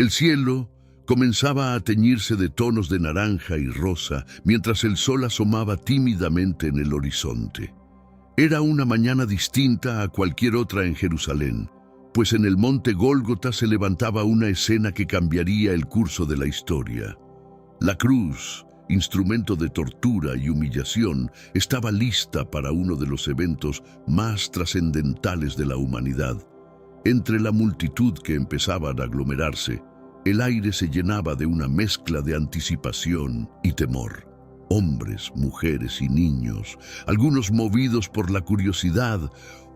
El cielo comenzaba a teñirse de tonos de naranja y rosa mientras el sol asomaba tímidamente en el horizonte. Era una mañana distinta a cualquier otra en Jerusalén, pues en el monte Gólgota se levantaba una escena que cambiaría el curso de la historia. La cruz, instrumento de tortura y humillación, estaba lista para uno de los eventos más trascendentales de la humanidad. Entre la multitud que empezaba a aglomerarse, el aire se llenaba de una mezcla de anticipación y temor. Hombres, mujeres y niños, algunos movidos por la curiosidad,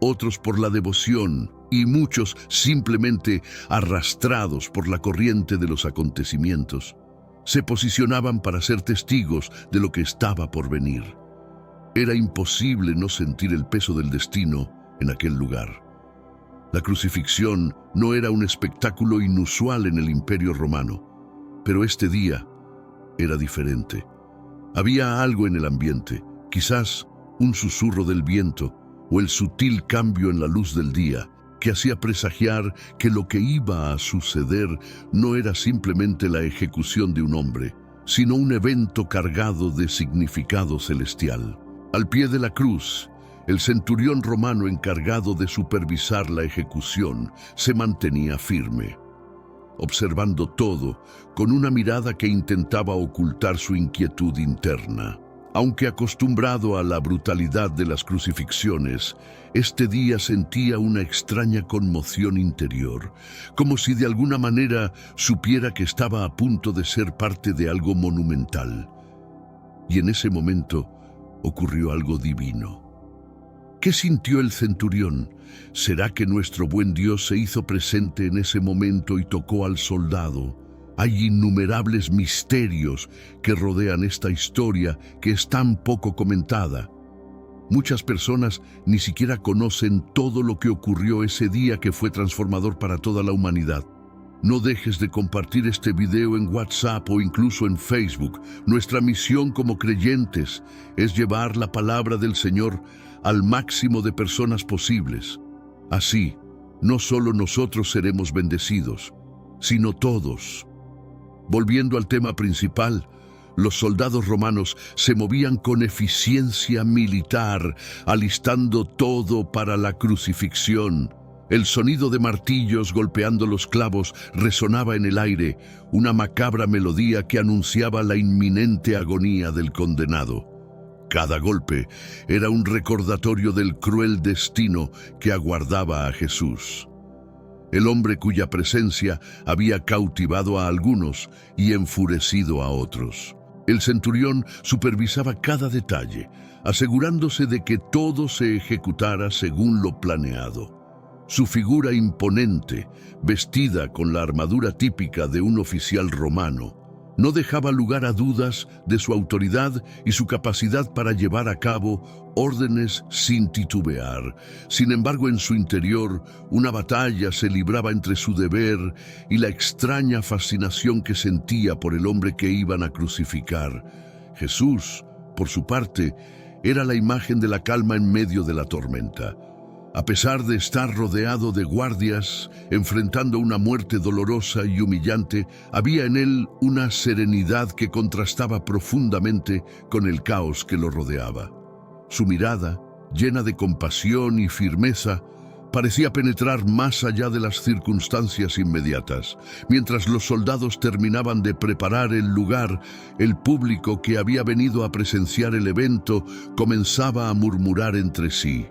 otros por la devoción y muchos simplemente arrastrados por la corriente de los acontecimientos, se posicionaban para ser testigos de lo que estaba por venir. Era imposible no sentir el peso del destino en aquel lugar. La crucifixión no era un espectáculo inusual en el Imperio Romano, pero este día era diferente. Había algo en el ambiente, quizás un susurro del viento o el sutil cambio en la luz del día, que hacía presagiar que lo que iba a suceder no era simplemente la ejecución de un hombre, sino un evento cargado de significado celestial. Al pie de la cruz, el centurión romano encargado de supervisar la ejecución se mantenía firme, observando todo con una mirada que intentaba ocultar su inquietud interna. Aunque acostumbrado a la brutalidad de las crucifixiones, este día sentía una extraña conmoción interior, como si de alguna manera supiera que estaba a punto de ser parte de algo monumental. Y en ese momento ocurrió algo divino. ¿Qué sintió el centurión? ¿Será que nuestro buen Dios se hizo presente en ese momento y tocó al soldado? Hay innumerables misterios que rodean esta historia que es tan poco comentada. Muchas personas ni siquiera conocen todo lo que ocurrió ese día que fue transformador para toda la humanidad. No dejes de compartir este video en WhatsApp o incluso en Facebook. Nuestra misión como creyentes es llevar la palabra del Señor al máximo de personas posibles. Así, no solo nosotros seremos bendecidos, sino todos. Volviendo al tema principal, los soldados romanos se movían con eficiencia militar, alistando todo para la crucifixión. El sonido de martillos golpeando los clavos resonaba en el aire, una macabra melodía que anunciaba la inminente agonía del condenado. Cada golpe era un recordatorio del cruel destino que aguardaba a Jesús. El hombre cuya presencia había cautivado a algunos y enfurecido a otros. El centurión supervisaba cada detalle, asegurándose de que todo se ejecutara según lo planeado. Su figura imponente, vestida con la armadura típica de un oficial romano, no dejaba lugar a dudas de su autoridad y su capacidad para llevar a cabo órdenes sin titubear. Sin embargo, en su interior, una batalla se libraba entre su deber y la extraña fascinación que sentía por el hombre que iban a crucificar. Jesús, por su parte, era la imagen de la calma en medio de la tormenta. A pesar de estar rodeado de guardias, enfrentando una muerte dolorosa y humillante, había en él una serenidad que contrastaba profundamente con el caos que lo rodeaba. Su mirada, llena de compasión y firmeza, parecía penetrar más allá de las circunstancias inmediatas. Mientras los soldados terminaban de preparar el lugar, el público que había venido a presenciar el evento comenzaba a murmurar entre sí.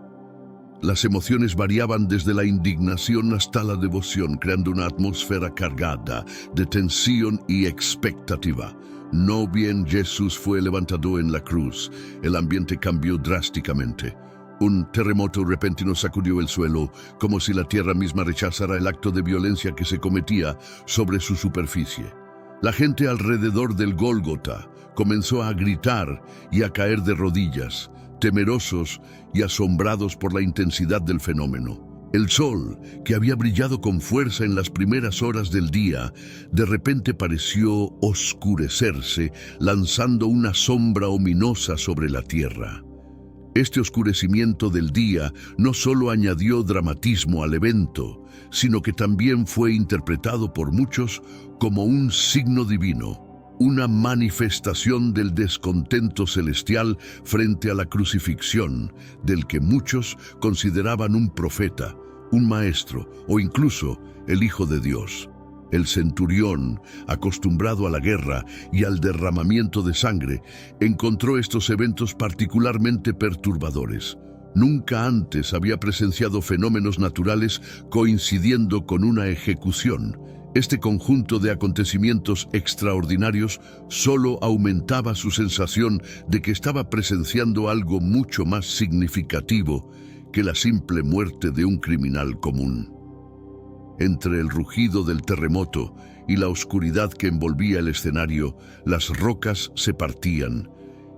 Las emociones variaban desde la indignación hasta la devoción, creando una atmósfera cargada de tensión y expectativa. No bien Jesús fue levantado en la cruz, el ambiente cambió drásticamente. Un terremoto repentino sacudió el suelo, como si la tierra misma rechazara el acto de violencia que se cometía sobre su superficie. La gente alrededor del Gólgota comenzó a gritar y a caer de rodillas, temerosos y asombrados por la intensidad del fenómeno. El sol, que había brillado con fuerza en las primeras horas del día, de repente pareció oscurecerse, lanzando una sombra ominosa sobre la tierra. Este oscurecimiento del día no solo añadió dramatismo al evento, sino que también fue interpretado por muchos como un signo divino, una manifestación del descontento celestial frente a la crucifixión, del que muchos consideraban un profeta, un maestro o incluso el Hijo de Dios. El centurión, acostumbrado a la guerra y al derramamiento de sangre, encontró estos eventos particularmente perturbadores. Nunca antes había presenciado fenómenos naturales coincidiendo con una ejecución. Este conjunto de acontecimientos extraordinarios solo aumentaba su sensación de que estaba presenciando algo mucho más significativo que la simple muerte de un criminal común. Entre el rugido del terremoto y la oscuridad que envolvía el escenario, las rocas se partían,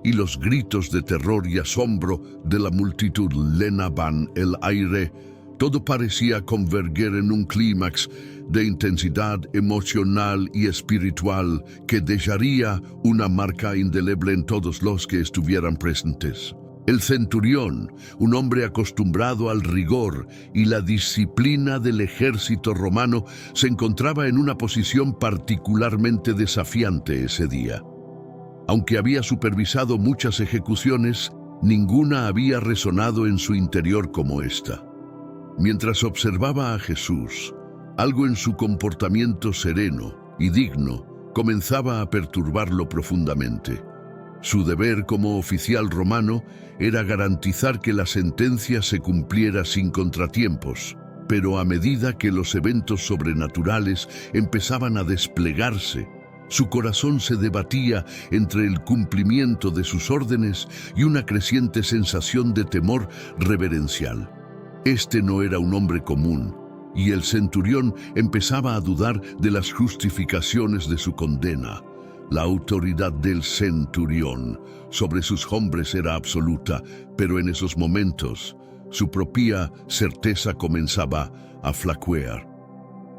y los gritos de terror y asombro de la multitud llenaban el aire. Todo parecía converger en un clímax de intensidad emocional y espiritual que dejaría una marca indeleble en todos los que estuvieran presentes. El centurión, un hombre acostumbrado al rigor y la disciplina del ejército romano, se encontraba en una posición particularmente desafiante ese día. Aunque había supervisado muchas ejecuciones, ninguna había resonado en su interior como esta. Mientras observaba a Jesús, algo en su comportamiento sereno y digno comenzaba a perturbarlo profundamente. Su deber como oficial romano era garantizar que la sentencia se cumpliera sin contratiempos, pero a medida que los eventos sobrenaturales empezaban a desplegarse, su corazón se debatía entre el cumplimiento de sus órdenes y una creciente sensación de temor reverencial. Este no era un hombre común, y el centurión empezaba a dudar de las justificaciones de su condena. La autoridad del centurión sobre sus hombres era absoluta, pero en esos momentos su propia certeza comenzaba a flaquear.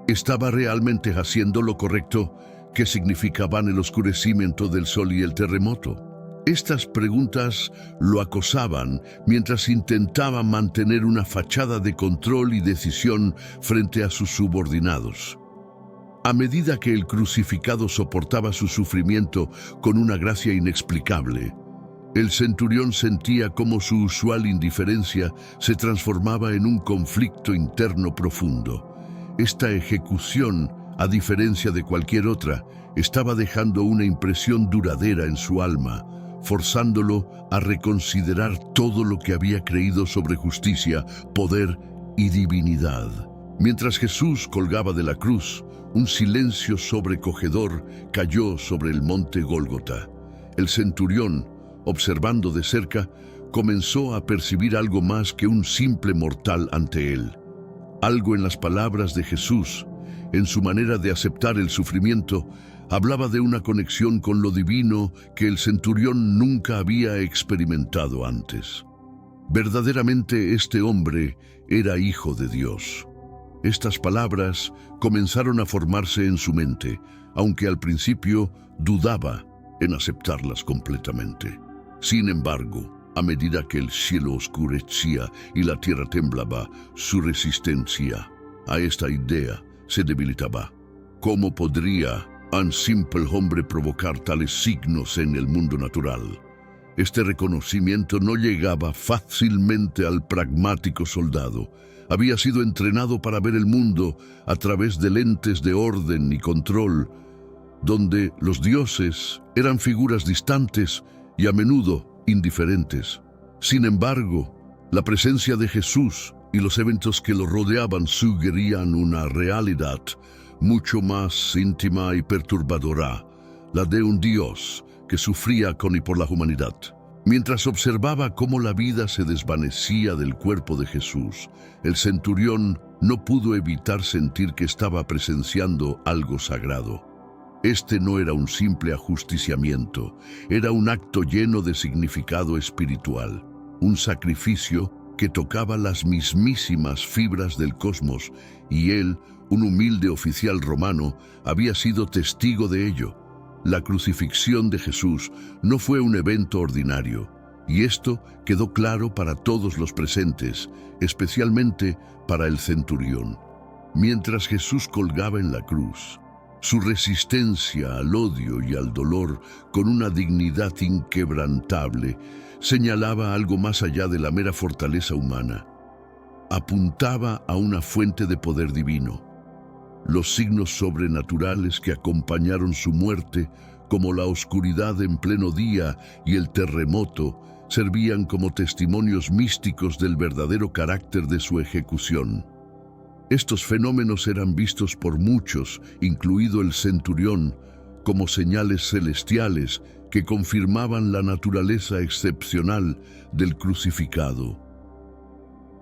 ¿Estaba realmente haciendo lo correcto? ¿Qué significaban el oscurecimiento del sol y el terremoto? Estas preguntas lo acosaban mientras intentaba mantener una fachada de control y decisión frente a sus subordinados. A medida que el crucificado soportaba su sufrimiento con una gracia inexplicable, el centurión sentía cómo su usual indiferencia se transformaba en un conflicto interno profundo. Esta ejecución, a diferencia de cualquier otra, estaba dejando una impresión duradera en su alma, forzándolo a reconsiderar todo lo que había creído sobre justicia, poder y divinidad. Mientras Jesús colgaba de la cruz, un silencio sobrecogedor cayó sobre el monte Gólgota. El centurión, observando de cerca, comenzó a percibir algo más que un simple mortal ante él. Algo en las palabras de Jesús, en su manera de aceptar el sufrimiento, hablaba de una conexión con lo divino que el centurión nunca había experimentado antes. Verdaderamente este hombre era hijo de Dios. Estas palabras comenzaron a formarse en su mente, aunque al principio dudaba en aceptarlas completamente. Sin embargo, a medida que el cielo oscurecía y la tierra temblaba, su resistencia a esta idea se debilitaba. ¿Cómo podría un simple hombre provocar tales signos en el mundo natural? Este reconocimiento no llegaba fácilmente al pragmático soldado. Había sido entrenado para ver el mundo a través de lentes de orden y control, donde los dioses eran figuras distantes y a menudo indiferentes. Sin embargo, la presencia de Jesús y los eventos que lo rodeaban sugerían una realidad mucho más íntima y perturbadora, la de un Dios que sufría con y por la humanidad. Mientras observaba cómo la vida se desvanecía del cuerpo de Jesús, el centurión no pudo evitar sentir que estaba presenciando algo sagrado. Este no era un simple ajusticiamiento, era un acto lleno de significado espiritual, un sacrificio que tocaba las mismísimas fibras del cosmos, y él, un humilde oficial romano, había sido testigo de ello. La crucifixión de Jesús no fue un evento ordinario, Y esto quedó claro para todos los presentes, especialmente para el centurión. Mientras Jesús colgaba en la cruz, su resistencia al odio y al dolor, con una dignidad inquebrantable, señalaba algo más allá de la mera fortaleza humana. Apuntaba a una fuente de poder divino. Los signos sobrenaturales que acompañaron su muerte, como la oscuridad en pleno día y el terremoto, servían como testimonios místicos del verdadero carácter de su ejecución. Estos fenómenos eran vistos por muchos, incluido el centurión, como señales celestiales que confirmaban la naturaleza excepcional del crucificado.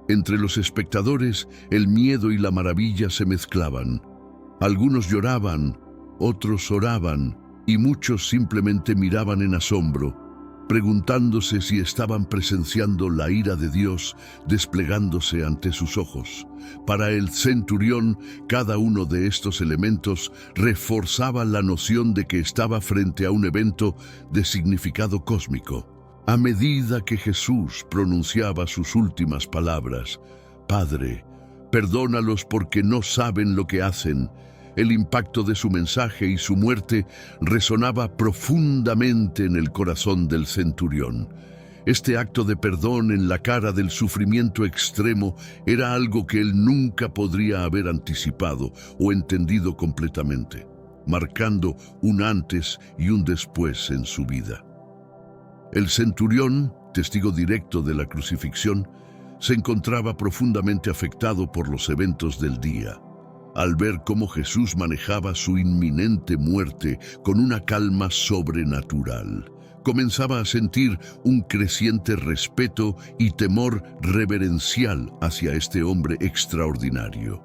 Entre los espectadores, el miedo y la maravilla se mezclaban. Algunos lloraban, otros oraban, y muchos simplemente miraban en asombro, preguntándose si estaban presenciando la ira de Dios desplegándose ante sus ojos. Para el centurión, cada uno de estos elementos reforzaba la noción de que estaba frente a un evento de significado cósmico. A medida que Jesús pronunciaba sus últimas palabras, «Padre, perdónalos porque no saben lo que hacen», el impacto de su mensaje y su muerte resonaba profundamente en el corazón del centurión. Este acto de perdón en la cara del sufrimiento extremo era algo que él nunca podría haber anticipado o entendido completamente, marcando un antes y un después en su vida. El centurión, testigo directo de la crucifixión, se encontraba profundamente afectado por los eventos del día. Al ver cómo Jesús manejaba su inminente muerte con una calma sobrenatural, comenzaba a sentir un creciente respeto y temor reverencial hacia este hombre extraordinario.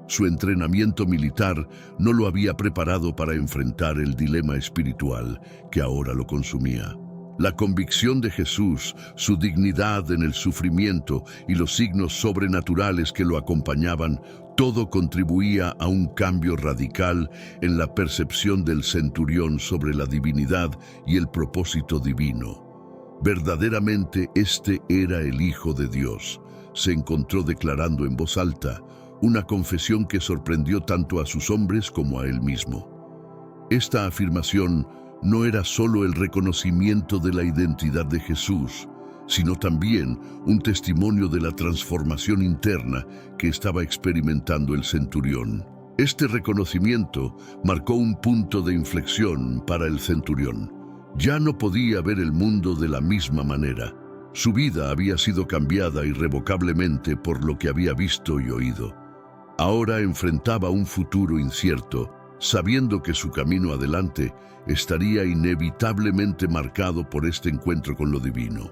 Su entrenamiento militar no lo había preparado para enfrentar el dilema espiritual que ahora lo consumía. La convicción de Jesús, su dignidad en el sufrimiento y los signos sobrenaturales que lo acompañaban, todo contribuía a un cambio radical en la percepción del centurión sobre la divinidad y el propósito divino. Verdaderamente este era el Hijo de Dios, se encontró declarando en voz alta, una confesión que sorprendió tanto a sus hombres como a él mismo. Esta afirmación no era solo el reconocimiento de la identidad de Jesús, sino también un testimonio de la transformación interna que estaba experimentando el centurión. Este reconocimiento marcó un punto de inflexión para el centurión. Ya no podía ver el mundo de la misma manera. Su vida había sido cambiada irrevocablemente por lo que había visto y oído. Ahora enfrentaba un futuro incierto, sabiendo que su camino adelante estaría inevitablemente marcado por este encuentro con lo divino.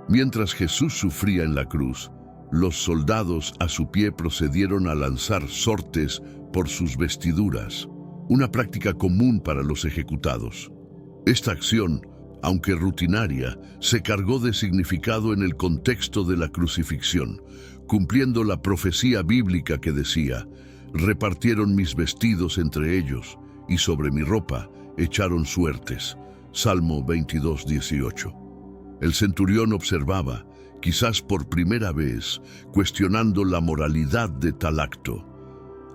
Mientras Jesús sufría en la cruz, los soldados a su pie procedieron a lanzar sortes por sus vestiduras, una práctica común para los ejecutados. Esta acción, aunque rutinaria, se cargó de significado en el contexto de la crucifixión, cumpliendo la profecía bíblica que decía: «Repartieron mis vestidos entre ellos, y sobre mi ropa echaron suertes». Salmo 22:18. El centurión observaba, quizás por primera vez, cuestionando la moralidad de tal acto.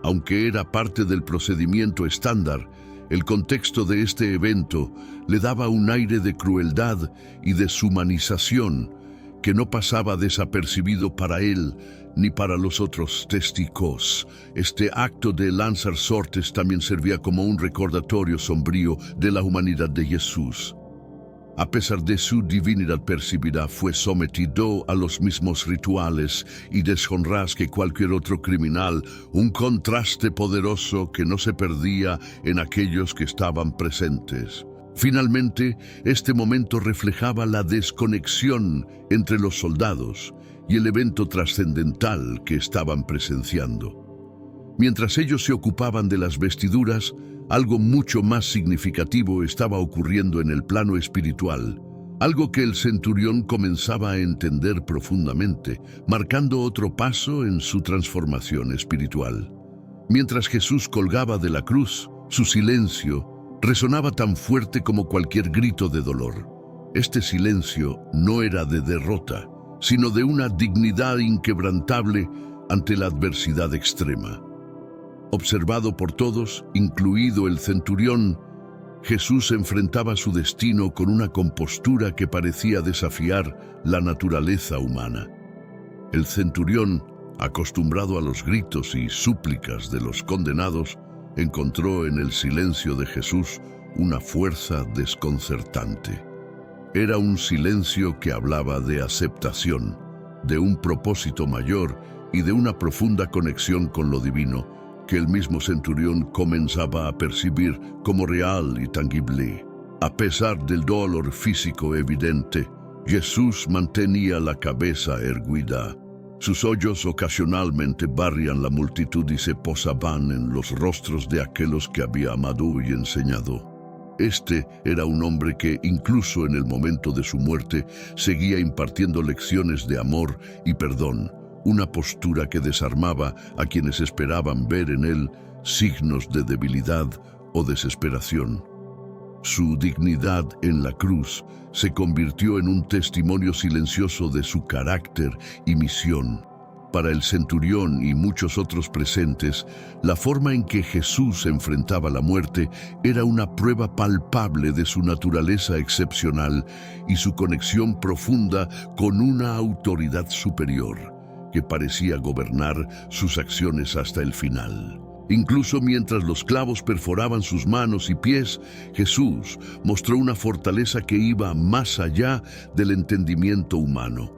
Aunque era parte del procedimiento estándar, el contexto de este evento le daba un aire de crueldad y deshumanización que no pasaba desapercibido para él ni para los otros testigos. Este acto de lanzar sortes también servía como un recordatorio sombrío de la humanidad de Jesús. A pesar de su divinidad percibida, fue sometido a los mismos rituales y deshonras que cualquier otro criminal, un contraste poderoso que no se perdía en aquellos que estaban presentes. Finalmente, este momento reflejaba la desconexión entre los soldados y el evento trascendental que estaban presenciando. Mientras ellos se ocupaban de las vestiduras, algo mucho más significativo estaba ocurriendo en el plano espiritual, algo que el centurión comenzaba a entender profundamente, marcando otro paso en su transformación espiritual. Mientras Jesús colgaba de la cruz, su silencio resonaba tan fuerte como cualquier grito de dolor. Este silencio no era de derrota, sino de una dignidad inquebrantable ante la adversidad extrema. Observado por todos, incluido el centurión, Jesús enfrentaba su destino con una compostura que parecía desafiar la naturaleza humana. El centurión, acostumbrado a los gritos y súplicas de los condenados, encontró en el silencio de Jesús una fuerza desconcertante. Era un silencio que hablaba de aceptación, de un propósito mayor y de una profunda conexión con lo divino que el mismo centurión comenzaba a percibir como real y tangible. A pesar del dolor físico evidente, Jesús mantenía la cabeza erguida. Sus ojos ocasionalmente barrían la multitud y se posaban en los rostros de aquellos que había amado y enseñado. Este era un hombre que, incluso en el momento de su muerte, seguía impartiendo lecciones de amor y perdón, una postura que desarmaba a quienes esperaban ver en él signos de debilidad o desesperación. Su dignidad en la cruz se convirtió en un testimonio silencioso de su carácter y misión. Para el centurión y muchos otros presentes, la forma en que Jesús enfrentaba la muerte era una prueba palpable de su naturaleza excepcional y su conexión profunda con una autoridad superior que parecía gobernar sus acciones hasta el final. Incluso mientras los clavos perforaban sus manos y pies, Jesús mostró una fortaleza que iba más allá del entendimiento humano.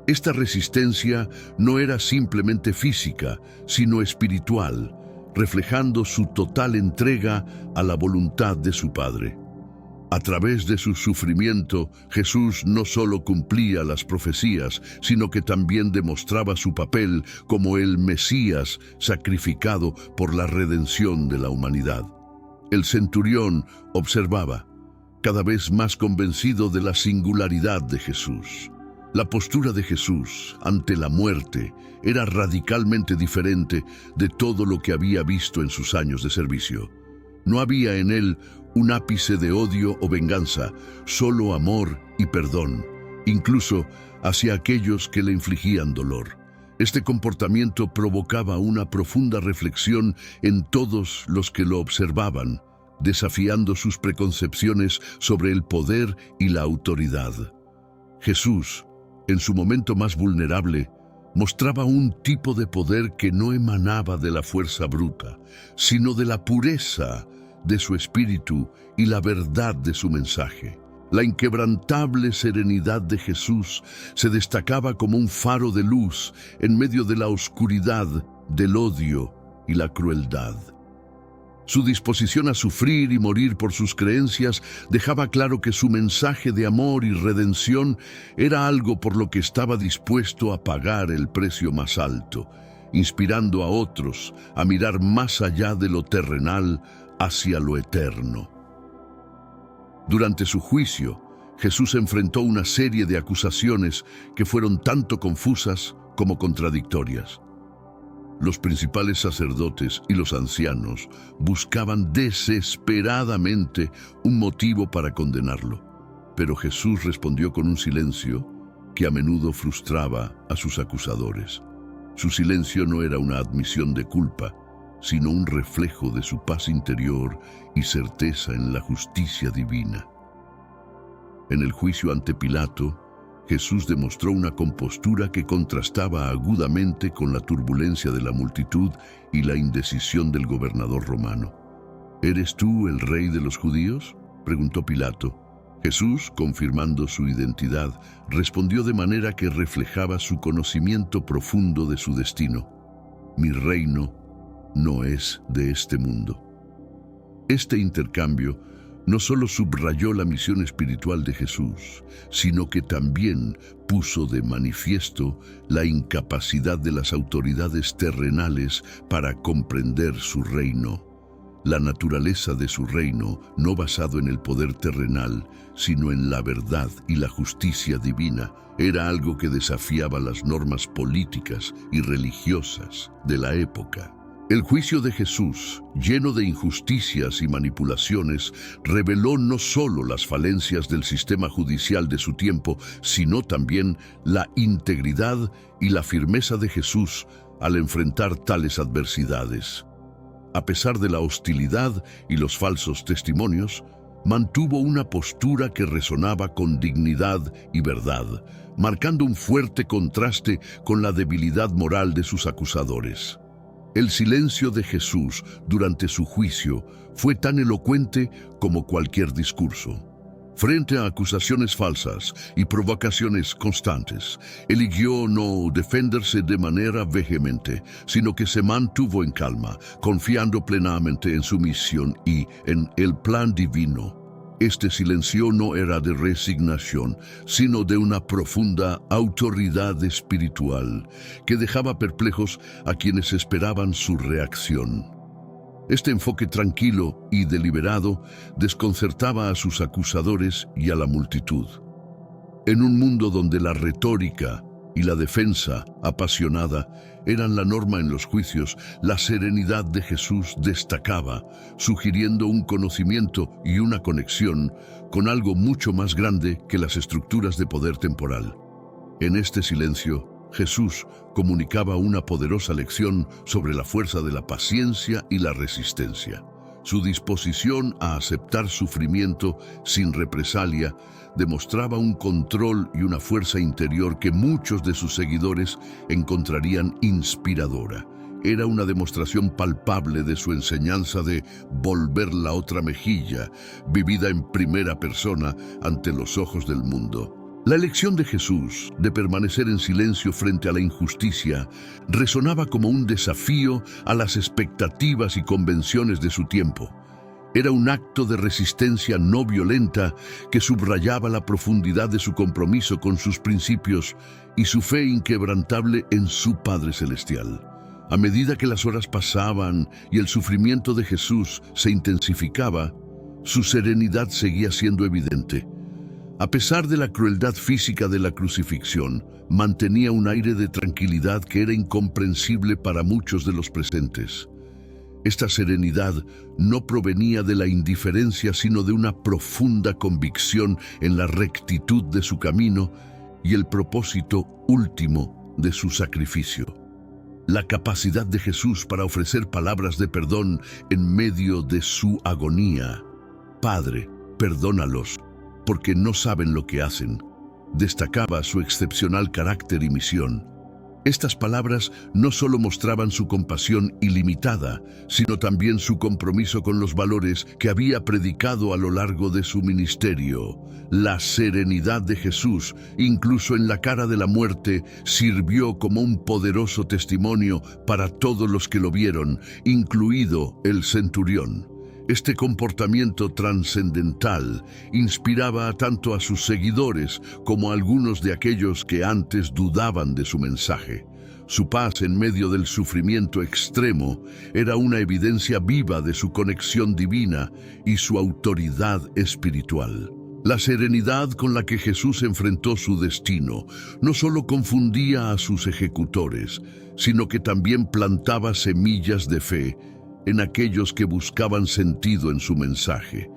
Esta resistencia no era simplemente física, sino espiritual, reflejando su total entrega a la voluntad de su Padre. A través de su sufrimiento, Jesús no solo cumplía las profecías, sino que también demostraba su papel como el Mesías sacrificado por la redención de la humanidad. El centurión observaba, cada vez más convencido de la singularidad de Jesús. La postura de Jesús ante la muerte era radicalmente diferente de todo lo que había visto en sus años de servicio. No había en él un ápice de odio o venganza, solo amor y perdón, incluso hacia aquellos que le infligían dolor. Este comportamiento provocaba una profunda reflexión en todos los que lo observaban, desafiando sus preconcepciones sobre el poder y la autoridad. Jesús, en su momento más vulnerable, mostraba un tipo de poder que no emanaba de la fuerza bruta, sino de la pureza de su espíritu y la verdad de su mensaje. La inquebrantable serenidad de Jesús se destacaba como un faro de luz en medio de la oscuridad, del odio y la crueldad. Su disposición a sufrir y morir por sus creencias dejaba claro que su mensaje de amor y redención era algo por lo que estaba dispuesto a pagar el precio más alto, inspirando a otros a mirar más allá de lo terrenal hacia lo eterno. Durante su juicio, Jesús enfrentó una serie de acusaciones que fueron tanto confusas como contradictorias. Los principales sacerdotes y los ancianos buscaban desesperadamente un motivo para condenarlo, pero Jesús respondió con un silencio que a menudo frustraba a sus acusadores. Su silencio no era una admisión de culpa, sino un reflejo de su paz interior y certeza en la justicia divina. En el juicio ante Pilato, Jesús demostró una compostura que contrastaba agudamente con la turbulencia de la multitud y la indecisión del gobernador romano. ¿Eres tú el rey de los judíos?, preguntó Pilato. Jesús, confirmando su identidad, respondió de manera que reflejaba su conocimiento profundo de su destino. Mi reino no es de este mundo. Este intercambio no solo subrayó la misión espiritual de Jesús, sino que también puso de manifiesto la incapacidad de las autoridades terrenales para comprender su reino. La naturaleza de su reino, no basado en el poder terrenal, sino en la verdad y la justicia divina, era algo que desafiaba las normas políticas y religiosas de la época. El juicio de Jesús, lleno de injusticias y manipulaciones, reveló no solo las falencias del sistema judicial de su tiempo, sino también la integridad y la firmeza de Jesús al enfrentar tales adversidades. A pesar de la hostilidad y los falsos testimonios, mantuvo una postura que resonaba con dignidad y verdad, marcando un fuerte contraste con la debilidad moral de sus acusadores. El silencio de Jesús durante su juicio fue tan elocuente como cualquier discurso. Frente a acusaciones falsas y provocaciones constantes, eligió no defenderse de manera vehemente, sino que se mantuvo en calma, confiando plenamente en su misión y en el plan divino. Este silencio no era de resignación, sino de una profunda autoridad espiritual que dejaba perplejos a quienes esperaban su reacción. Este enfoque tranquilo y deliberado desconcertaba a sus acusadores y a la multitud. En un mundo donde la retórica y la defensa apasionada eran la norma en los juicios, la serenidad de Jesús destacaba, sugiriendo un conocimiento y una conexión con algo mucho más grande que las estructuras de poder temporal. En este silencio, Jesús comunicaba una poderosa lección sobre la fuerza de la paciencia y la resistencia. Su disposición a aceptar sufrimiento sin represalia demostraba un control y una fuerza interior que muchos de sus seguidores encontrarían inspiradora. Era una demostración palpable de su enseñanza de volver la otra mejilla, vivida en primera persona ante los ojos del mundo. La elección de Jesús de permanecer en silencio frente a la injusticia resonaba como un desafío a las expectativas y convenciones de su tiempo. Era un acto de resistencia no violenta que subrayaba la profundidad de su compromiso con sus principios y su fe inquebrantable en su Padre Celestial. A medida que las horas pasaban y el sufrimiento de Jesús se intensificaba, su serenidad seguía siendo evidente. A pesar de la crueldad física de la crucifixión, mantenía un aire de tranquilidad que era incomprensible para muchos de los presentes. Esta serenidad no provenía de la indiferencia, sino de una profunda convicción en la rectitud de su camino y el propósito último de su sacrificio. La capacidad de Jesús para ofrecer palabras de perdón en medio de su agonía. Padre, perdónalos, porque no saben lo que hacen, destacaba su excepcional carácter y misión. Estas palabras no solo mostraban su compasión ilimitada, sino también su compromiso con los valores que había predicado a lo largo de su ministerio. La serenidad de Jesús, incluso en la cara de la muerte, sirvió como un poderoso testimonio para todos los que lo vieron, incluido el centurión. Este comportamiento trascendental inspiraba tanto a sus seguidores como a algunos de aquellos que antes dudaban de su mensaje. Su paz en medio del sufrimiento extremo era una evidencia viva de su conexión divina y su autoridad espiritual. La serenidad con la que Jesús enfrentó su destino no solo confundía a sus ejecutores, sino que también plantaba semillas de fe en aquellos que buscaban sentido en su mensaje.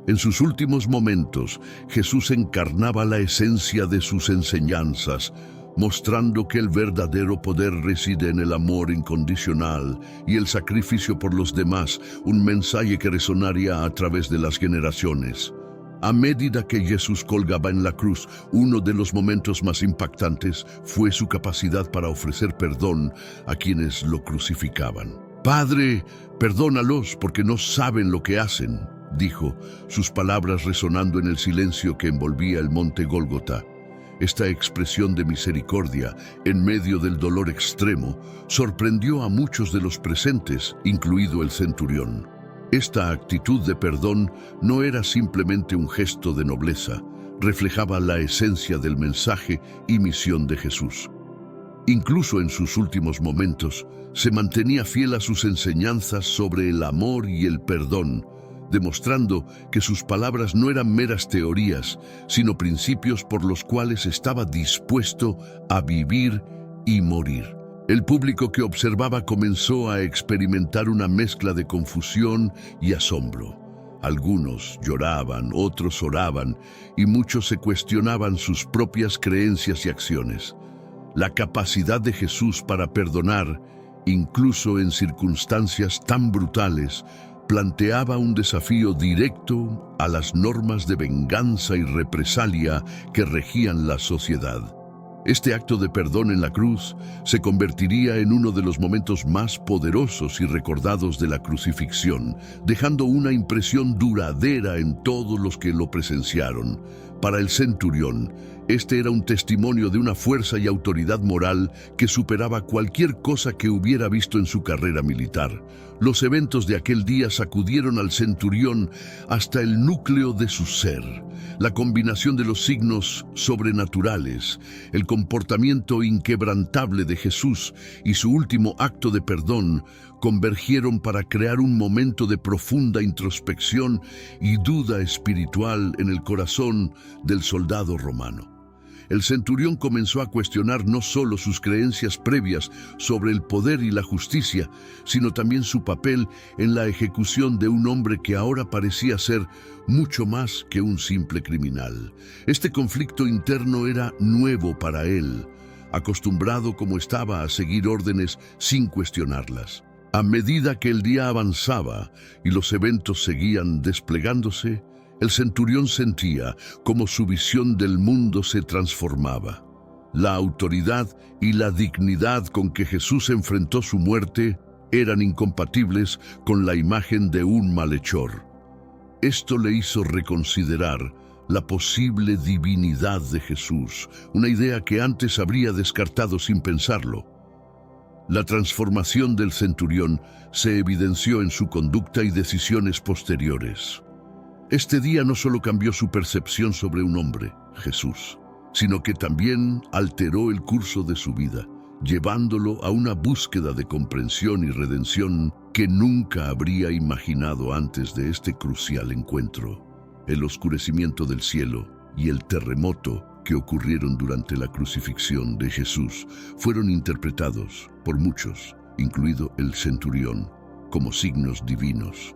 En sus últimos momentos, Jesús encarnaba la esencia de sus enseñanzas, mostrando que el verdadero poder reside en el amor incondicional y el sacrificio por los demás, un mensaje que resonaría a través de las generaciones. A medida que Jesús colgaba en la cruz, uno de los momentos más impactantes fue su capacidad para ofrecer perdón a quienes lo crucificaban. Padre, perdónalos porque no saben lo que hacen, dijo, sus palabras resonando en el silencio que envolvía el monte Gólgota. Esta expresión de misericordia, en medio del dolor extremo, sorprendió a muchos de los presentes, incluido el centurión. Esta actitud de perdón no era simplemente un gesto de nobleza, reflejaba la esencia del mensaje y misión de Jesús. Incluso en sus últimos momentos, se mantenía fiel a sus enseñanzas sobre el amor y el perdón, demostrando que sus palabras no eran meras teorías, sino principios por los cuales estaba dispuesto a vivir y morir. El público que observaba comenzó a experimentar una mezcla de confusión y asombro. Algunos lloraban, otros oraban, y muchos se cuestionaban sus propias creencias y acciones. La capacidad de Jesús para perdonar, incluso en circunstancias tan brutales, planteaba un desafío directo a las normas de venganza y represalia que regían la sociedad. Este acto de perdón en la cruz se convertiría en uno de los momentos más poderosos y recordados de la crucifixión, dejando una impresión duradera en todos los que lo presenciaron. Para el centurión, este era un testimonio de una fuerza y autoridad moral que superaba cualquier cosa que hubiera visto en su carrera militar. Los eventos de aquel día sacudieron al centurión hasta el núcleo de su ser. La combinación de los signos sobrenaturales, el comportamiento inquebrantable de Jesús y su último acto de perdón convergieron para crear un momento de profunda introspección y duda espiritual en el corazón del soldado romano. El centurión comenzó a cuestionar no solo sus creencias previas sobre el poder y la justicia, sino también su papel en la ejecución de un hombre que ahora parecía ser mucho más que un simple criminal. Este conflicto interno era nuevo para él, acostumbrado como estaba a seguir órdenes sin cuestionarlas. A medida que el día avanzaba y los eventos seguían desplegándose, el centurión sentía cómo su visión del mundo se transformaba. La autoridad y la dignidad con que Jesús enfrentó su muerte eran incompatibles con la imagen de un malhechor. Esto le hizo reconsiderar la posible divinidad de Jesús, una idea que antes habría descartado sin pensarlo. La transformación del centurión se evidenció en su conducta y decisiones posteriores. Este día no solo cambió su percepción sobre un hombre, Jesús, sino que también alteró el curso de su vida, llevándolo a una búsqueda de comprensión y redención que nunca habría imaginado antes de este crucial encuentro. El oscurecimiento del cielo y el terremoto que ocurrieron durante la crucifixión de Jesús fueron interpretados por muchos, incluido el centurión, como signos divinos.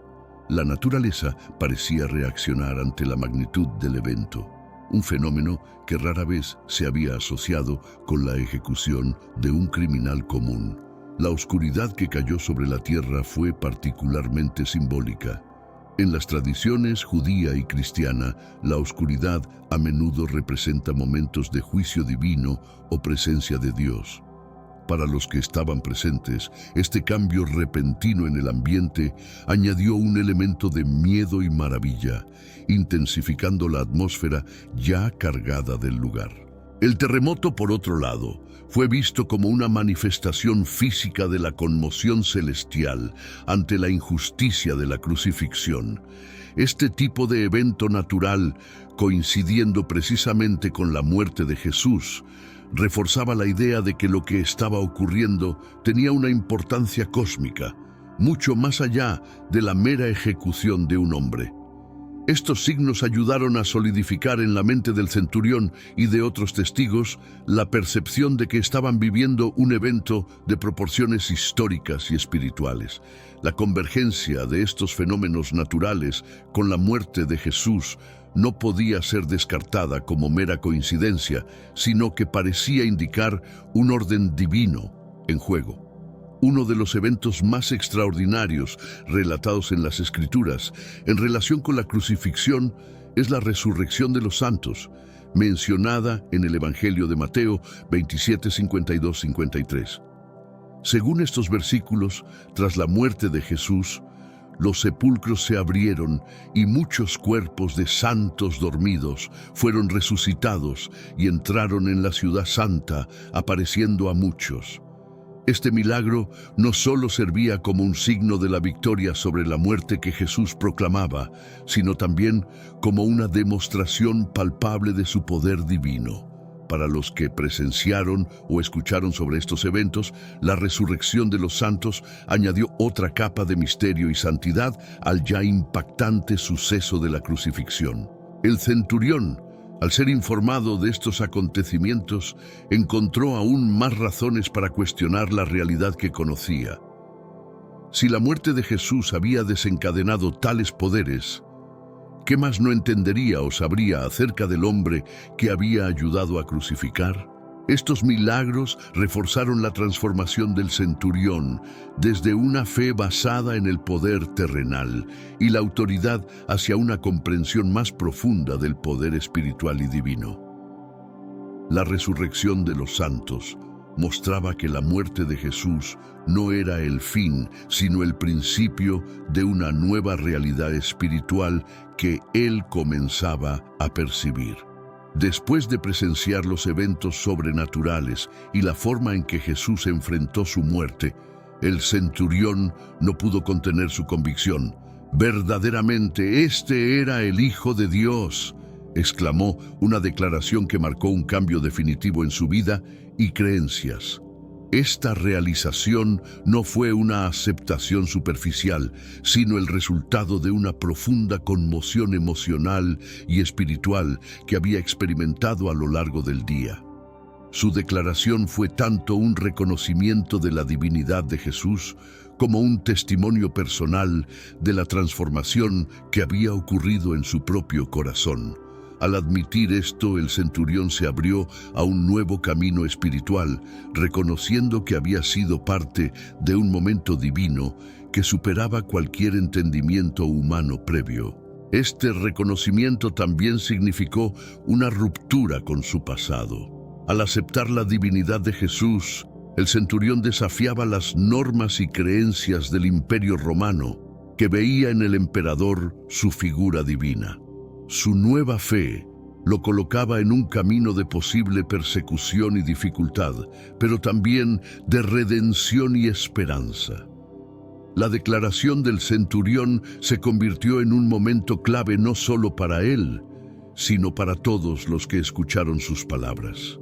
La naturaleza parecía reaccionar ante la magnitud del evento, un fenómeno que rara vez se había asociado con la ejecución de un criminal común. La oscuridad que cayó sobre la tierra fue particularmente simbólica. En las tradiciones judía y cristiana, la oscuridad a menudo representa momentos de juicio divino o presencia de Dios. Para los que estaban presentes, este cambio repentino en el ambiente añadió un elemento de miedo y maravilla, intensificando la atmósfera ya cargada del lugar. El terremoto, por otro lado, fue visto como una manifestación física de la conmoción celestial ante la injusticia de la crucifixión. Este tipo de evento natural, coincidiendo precisamente con la muerte de Jesús, reforzaba la idea de que lo que estaba ocurriendo tenía una importancia cósmica, mucho más allá de la mera ejecución de un hombre. Estos signos ayudaron a solidificar en la mente del centurión y de otros testigos la percepción de que estaban viviendo un evento de proporciones históricas y espirituales. La convergencia de estos fenómenos naturales con la muerte de Jesús no podía ser descartada como mera coincidencia, sino que parecía indicar un orden divino en juego. Uno de los eventos más extraordinarios relatados en las Escrituras en relación con la crucifixión es la resurrección de los santos, mencionada en el Evangelio de Mateo 27, 52, 53. Según estos versículos, tras la muerte de Jesús, los sepulcros se abrieron y muchos cuerpos de santos dormidos fueron resucitados y entraron en la ciudad santa, apareciendo a muchos. Este milagro no solo servía como un signo de la victoria sobre la muerte que Jesús proclamaba, sino también como una demostración palpable de su poder divino. Para los que presenciaron o escucharon sobre estos eventos, la resurrección de los santos añadió otra capa de misterio y santidad al ya impactante suceso de la crucifixión. El centurión Al ser informado de estos acontecimientos, encontró aún más razones para cuestionar la realidad que conocía. Si la muerte de Jesús había desencadenado tales poderes, ¿qué más no entendería o sabría acerca del hombre que había ayudado a crucificar? Estos milagros reforzaron la transformación del centurión desde una fe basada en el poder terrenal y la autoridad hacia una comprensión más profunda del poder espiritual y divino. La resurrección de los santos mostraba que la muerte de Jesús no era el fin, sino el principio de una nueva realidad espiritual que él comenzaba a percibir. Después de presenciar los eventos sobrenaturales y la forma en que Jesús enfrentó su muerte, el centurión no pudo contener su convicción. «Verdaderamente, este era el Hijo de Dios», exclamó, una declaración que marcó un cambio definitivo en su vida y creencias. Esta realización no fue una aceptación superficial, sino el resultado de una profunda conmoción emocional y espiritual que había experimentado a lo largo del día. Su declaración fue tanto un reconocimiento de la divinidad de Jesús como un testimonio personal de la transformación que había ocurrido en su propio corazón. Al admitir esto, el centurión se abrió a un nuevo camino espiritual, reconociendo que había sido parte de un momento divino que superaba cualquier entendimiento humano previo. Este reconocimiento también significó una ruptura con su pasado. Al aceptar la divinidad de Jesús, el centurión desafiaba las normas y creencias del Imperio Romano, que veía en el emperador su figura divina. Su nueva fe lo colocaba en un camino de posible persecución y dificultad, pero también de redención y esperanza. La declaración del centurión se convirtió en un momento clave no solo para él, sino para todos los que escucharon sus palabras.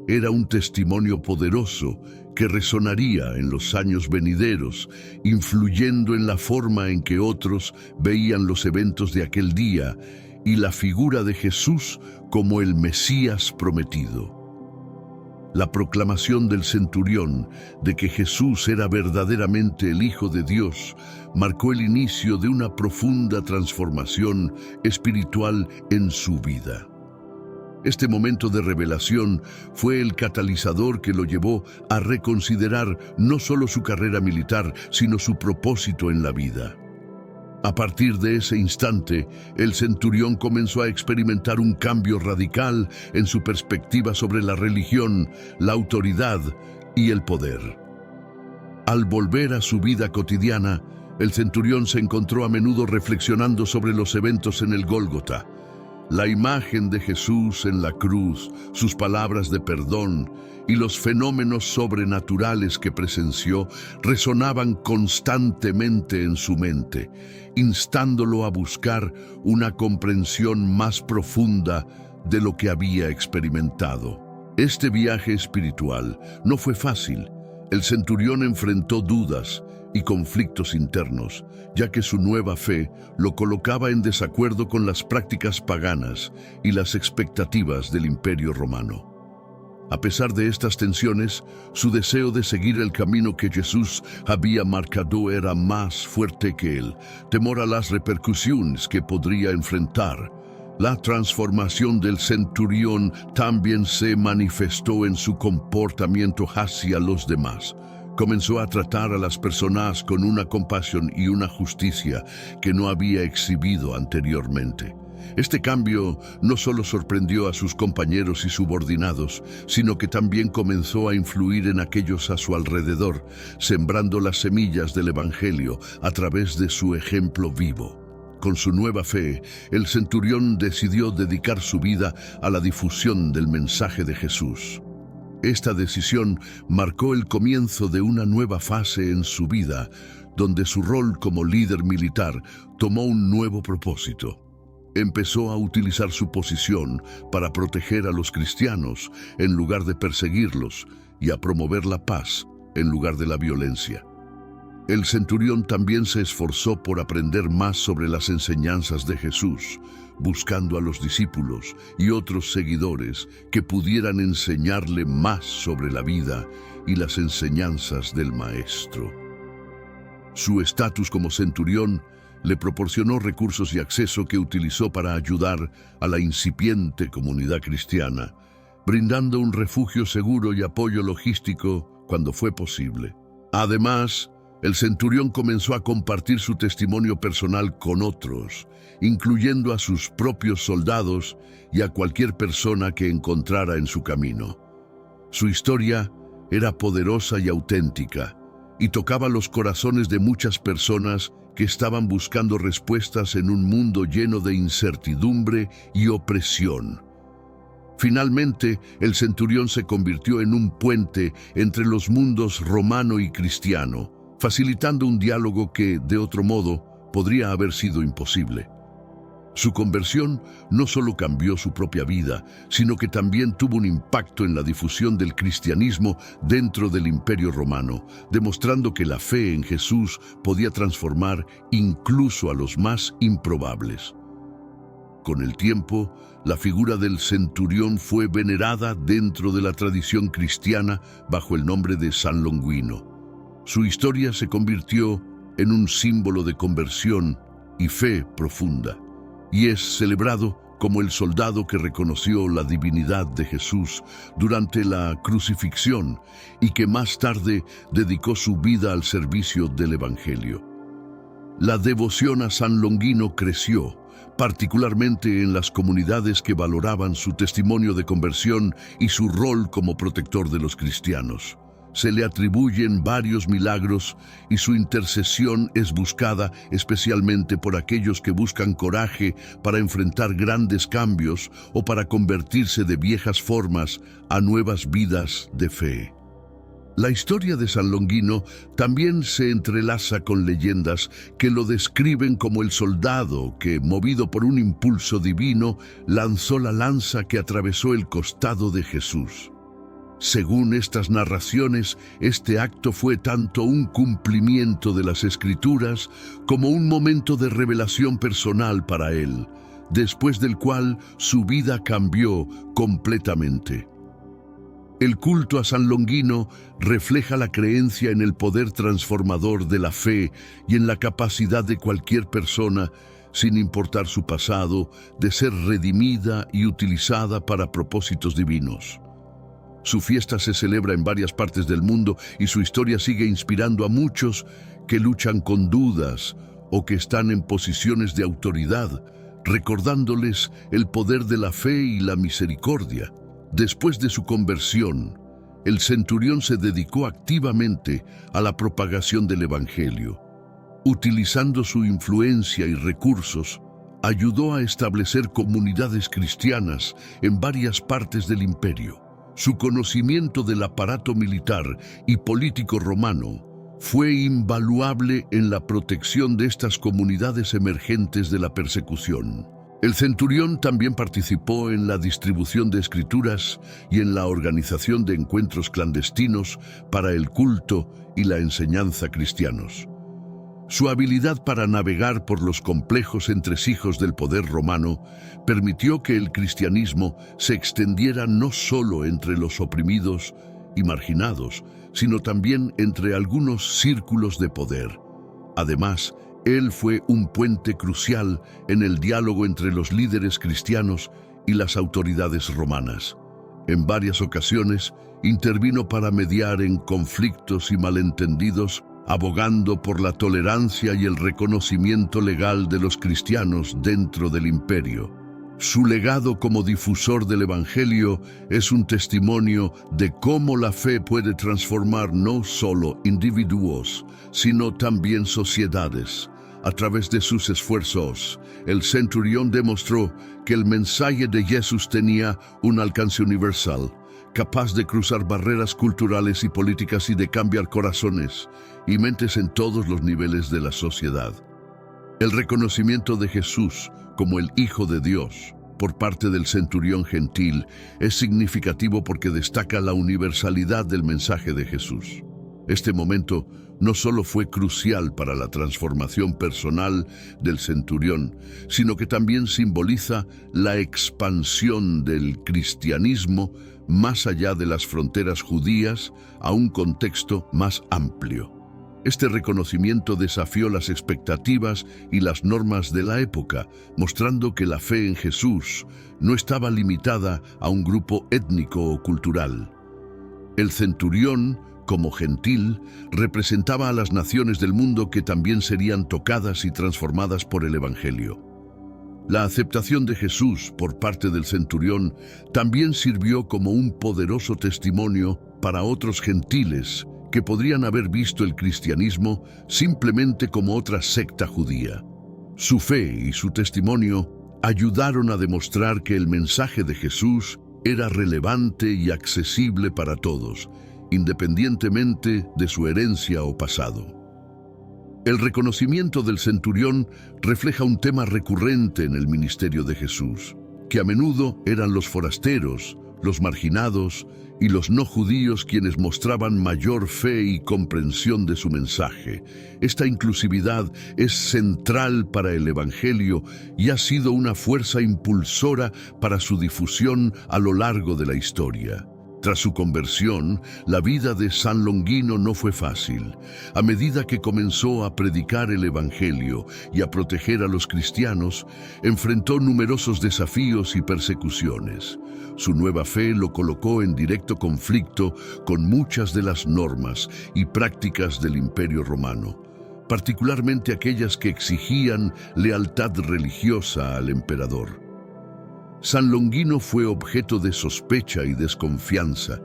Era un testimonio poderoso que resonaría en los años venideros, influyendo en la forma en que otros veían los eventos de aquel día y la figura de Jesús como el Mesías prometido. La proclamación del centurión de que Jesús era verdaderamente el Hijo de Dios marcó el inicio de una profunda transformación espiritual en su vida. Este momento de revelación fue el catalizador que lo llevó a reconsiderar no solo su carrera militar, sino su propósito en la vida. A partir de ese instante, el centurión comenzó a experimentar un cambio radical en su perspectiva sobre la religión, la autoridad y el poder. Al volver a su vida cotidiana, el centurión se encontró a menudo reflexionando sobre los eventos en el Gólgota. La imagen de Jesús en la cruz, sus palabras de perdón y los fenómenos sobrenaturales que presenció resonaban constantemente en su mente, instándolo a buscar una comprensión más profunda de lo que había experimentado. Este viaje espiritual no fue fácil. El centurión enfrentó dudas y conflictos internos, ya que su nueva fe lo colocaba en desacuerdo con las prácticas paganas y las expectativas del Imperio Romano. A pesar de estas tensiones, su deseo de seguir el camino que Jesús había marcado era más fuerte que él, temor a las repercusiones que podría enfrentar. La transformación del centurión también se manifestó en su comportamiento hacia los demás. Comenzó a tratar a las personas con una compasión y una justicia que no había exhibido anteriormente. Este cambio no solo sorprendió a sus compañeros y subordinados, sino que también comenzó a influir en aquellos a su alrededor, sembrando las semillas del Evangelio a través de su ejemplo vivo. Con su nueva fe, el centurión decidió dedicar su vida a la difusión del mensaje de Jesús. Esta decisión marcó el comienzo de una nueva fase en su vida, donde su rol como líder militar tomó un nuevo propósito. Empezó a utilizar su posición para proteger a los cristianos en lugar de perseguirlos y a promover la paz en lugar de la violencia. El centurión también se esforzó por aprender más sobre las enseñanzas de Jesús, buscando a los discípulos y otros seguidores que pudieran enseñarle más sobre la vida y las enseñanzas del Maestro. Su estatus como centurión le proporcionó recursos y acceso que utilizó para ayudar a la incipiente comunidad cristiana, brindando un refugio seguro y apoyo logístico cuando fue posible. Además, el centurión comenzó a compartir su testimonio personal con otros, incluyendo a sus propios soldados y a cualquier persona que encontrara en su camino. Su historia era poderosa y auténtica, y tocaba los corazones de muchas personas que estaban buscando respuestas en un mundo lleno de incertidumbre y opresión. Finalmente, el centurión se convirtió en un puente entre los mundos romano y cristiano, facilitando un diálogo que, de otro modo, podría haber sido imposible. Su conversión no solo cambió su propia vida, sino que también tuvo un impacto en la difusión del cristianismo dentro del Imperio Romano, demostrando que la fe en Jesús podía transformar incluso a los más improbables. Con el tiempo, la figura del centurión fue venerada dentro de la tradición cristiana bajo el nombre de San Longuino. Su historia se convirtió en un símbolo de conversión y fe profunda, y es celebrado como el soldado que reconoció la divinidad de Jesús durante la crucifixión y que más tarde dedicó su vida al servicio del Evangelio. La devoción a San Longuino creció, particularmente en las comunidades que valoraban su testimonio de conversión y su rol como protector de los cristianos. Se le atribuyen varios milagros y su intercesión es buscada especialmente por aquellos que buscan coraje para enfrentar grandes cambios o para convertirse de viejas formas a nuevas vidas de fe. La historia de San Longuino también se entrelaza con leyendas que lo describen como el soldado que, movido por un impulso divino, lanzó la lanza que atravesó el costado de Jesús. Según estas narraciones, este acto fue tanto un cumplimiento de las Escrituras como un momento de revelación personal para él, después del cual su vida cambió completamente. El culto a San Longuino refleja la creencia en el poder transformador de la fe y en la capacidad de cualquier persona, sin importar su pasado, de ser redimida y utilizada para propósitos divinos. Su fiesta se celebra en varias partes del mundo y su historia sigue inspirando a muchos que luchan con dudas o que están en posiciones de autoridad, recordándoles el poder de la fe y la misericordia. Después de su conversión, el centurión se dedicó activamente a la propagación del Evangelio. Utilizando su influencia y recursos, ayudó a establecer comunidades cristianas en varias partes del imperio. Su conocimiento del aparato militar y político romano fue invaluable en la protección de estas comunidades emergentes de la persecución. El centurión también participó en la distribución de escrituras y en la organización de encuentros clandestinos para el culto y la enseñanza cristianos. Su habilidad para navegar por los complejos entresijos del poder romano permitió que el cristianismo se extendiera no solo entre los oprimidos y marginados, sino también entre algunos círculos de poder. Además, él fue un puente crucial en el diálogo entre los líderes cristianos y las autoridades romanas. En varias ocasiones, intervino para mediar en conflictos y malentendidos, abogando por la tolerancia y el reconocimiento legal de los cristianos dentro del imperio. Su legado como difusor del Evangelio es un testimonio de cómo la fe puede transformar no solo individuos, sino también sociedades. A través de sus esfuerzos, el centurión demostró que el mensaje de Jesús tenía un alcance universal, capaz de cruzar barreras culturales y políticas y de cambiar corazones y mentes en todos los niveles de la sociedad. El reconocimiento de Jesús como el Hijo de Dios por parte del centurión gentil es significativo porque destaca la universalidad del mensaje de Jesús. Este momento no solo fue crucial para la transformación personal del centurión, sino que también simboliza la expansión del cristianismo más allá de las fronteras judías a un contexto más amplio. Este reconocimiento desafió las expectativas y las normas de la época, mostrando que la fe en Jesús no estaba limitada a un grupo étnico o cultural. El centurión, como gentil, representaba a las naciones del mundo que también serían tocadas y transformadas por el Evangelio. La aceptación de Jesús por parte del centurión también sirvió como un poderoso testimonio para otros gentiles que podrían haber visto el cristianismo simplemente como otra secta judía. Su fe y su testimonio ayudaron a demostrar que el mensaje de Jesús era relevante y accesible para todos, independientemente de su herencia o pasado. El reconocimiento del centurión refleja un tema recurrente en el ministerio de Jesús, que a menudo eran los forasteros, los marginados y los no judíos quienes mostraban mayor fe y comprensión de su mensaje. Esta inclusividad es central para el Evangelio y ha sido una fuerza impulsora para su difusión a lo largo de la historia. Tras su conversión, la vida de San Longino no fue fácil. A medida que comenzó a predicar el Evangelio y a proteger a los cristianos, enfrentó numerosos desafíos y persecuciones. Su nueva fe lo colocó en directo conflicto con muchas de las normas y prácticas del Imperio Romano, particularmente aquellas que exigían lealtad religiosa al emperador. San Longino fue objeto de sospecha y desconfianza,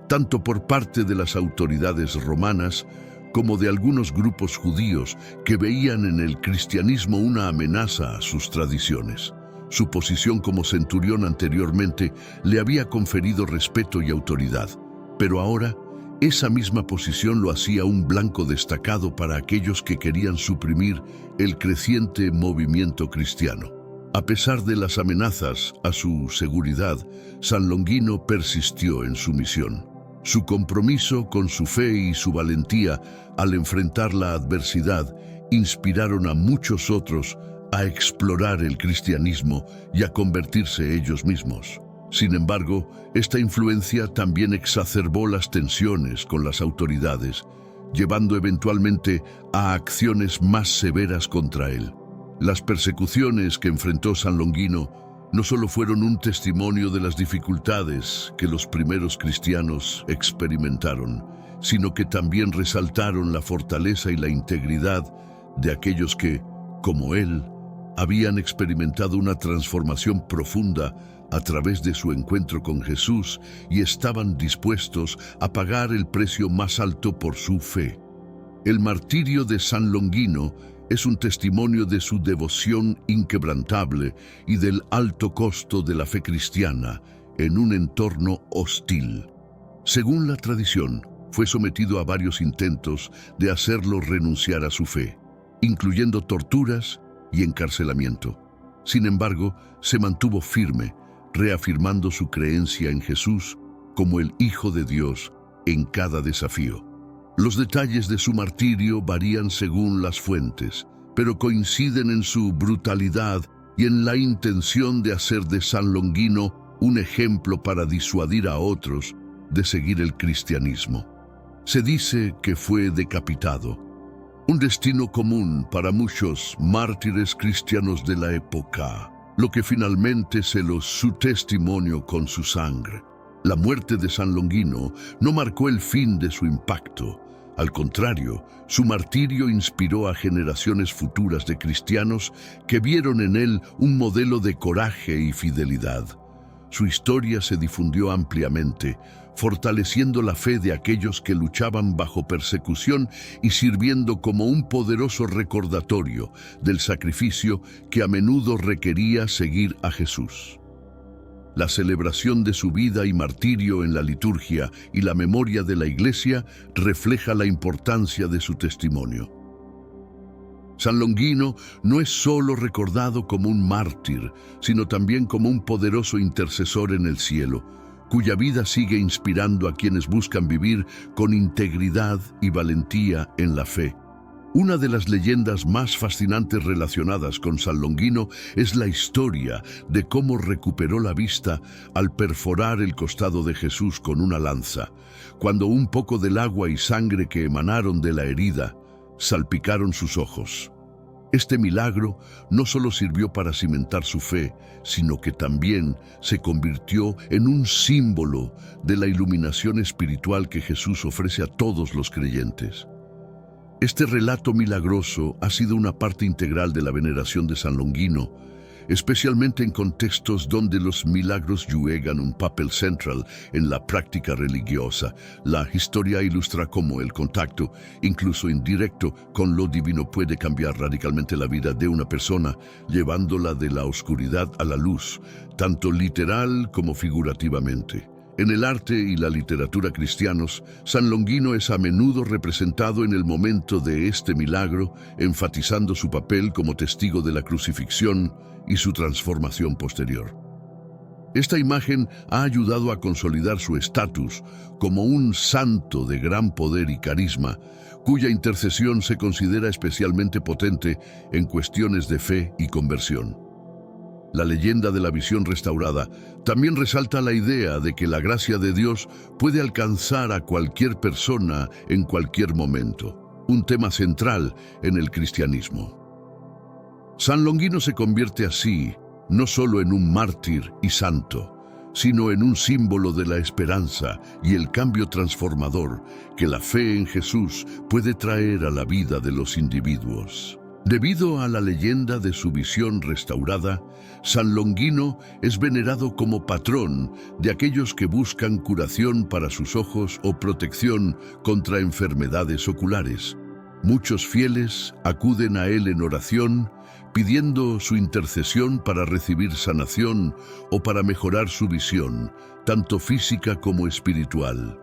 tanto por parte de las autoridades romanas como de algunos grupos judíos que veían en el cristianismo una amenaza a sus tradiciones. Su posición como centurión anteriormente le había conferido respeto y autoridad, pero ahora esa misma posición lo hacía un blanco destacado para aquellos que querían suprimir el creciente movimiento cristiano. A pesar de las amenazas a su seguridad, San Longino persistió en su misión. Su compromiso con su fe y su valentía al enfrentar la adversidad inspiraron a muchos otros a explorar el cristianismo y a convertirse ellos mismos. Sin embargo, esta influencia también exacerbó las tensiones con las autoridades, llevando eventualmente a acciones más severas contra él. Las persecuciones que enfrentó San Longino no solo fueron un testimonio de las dificultades que los primeros cristianos experimentaron, sino que también resaltaron la fortaleza y la integridad de aquellos que, como él, habían experimentado una transformación profunda a través de su encuentro con Jesús y estaban dispuestos a pagar el precio más alto por su fe. El martirio de San Longino es un testimonio de su devoción inquebrantable y del alto costo de la fe cristiana en un entorno hostil. Según la tradición, fue sometido a varios intentos de hacerlo renunciar a su fe, incluyendo torturas y encarcelamiento. Sin embargo, se mantuvo firme, reafirmando su creencia en Jesús como el Hijo de Dios en cada desafío. Los detalles de su martirio varían según las fuentes, pero coinciden en su brutalidad y en la intención de hacer de San Longino un ejemplo para disuadir a otros de seguir el cristianismo. Se dice que fue decapitado, un destino común para muchos mártires cristianos de la época, lo que finalmente selló su testimonio con su sangre. La muerte de San Longino no marcó el fin de su impacto. Al contrario, su martirio inspiró a generaciones futuras de cristianos que vieron en él un modelo de coraje y fidelidad. Su historia se difundió ampliamente, fortaleciendo la fe de aquellos que luchaban bajo persecución y sirviendo como un poderoso recordatorio del sacrificio que a menudo requería seguir a Jesús. La celebración de su vida y martirio en la liturgia y la memoria de la Iglesia refleja la importancia de su testimonio. San Longino no es solo recordado como un mártir, sino también como un poderoso intercesor en el cielo, cuya vida sigue inspirando a quienes buscan vivir con integridad y valentía en la fe. Una de las leyendas más fascinantes relacionadas con San Longino es la historia de cómo recuperó la vista al perforar el costado de Jesús con una lanza, cuando un poco del agua y sangre que emanaron de la herida salpicaron sus ojos. Este milagro no solo sirvió para cimentar su fe, sino que también se convirtió en un símbolo de la iluminación espiritual que Jesús ofrece a todos los creyentes. Este relato milagroso ha sido una parte integral de la veneración de San Longino, especialmente en contextos donde los milagros juegan un papel central en la práctica religiosa. La historia ilustra cómo el contacto, incluso indirecto, con lo divino puede cambiar radicalmente la vida de una persona, llevándola de la oscuridad a la luz, tanto literal como figurativamente. En el arte y la literatura cristianos, San Longino es a menudo representado en el momento de este milagro, enfatizando su papel como testigo de la crucifixión y su transformación posterior. Esta imagen ha ayudado a consolidar su estatus como un santo de gran poder y carisma, cuya intercesión se considera especialmente potente en cuestiones de fe y conversión. La leyenda de la visión restaurada también resalta la idea de que la gracia de Dios puede alcanzar a cualquier persona en cualquier momento, un tema central en el cristianismo. San Longino se convierte así no solo en un mártir y santo, sino en un símbolo de la esperanza y el cambio transformador que la fe en Jesús puede traer a la vida de los individuos. Debido a la leyenda de su visión restaurada, San Longino es venerado como patrón de aquellos que buscan curación para sus ojos o protección contra enfermedades oculares. Muchos fieles acuden a él en oración, pidiendo su intercesión para recibir sanación o para mejorar su visión, tanto física como espiritual.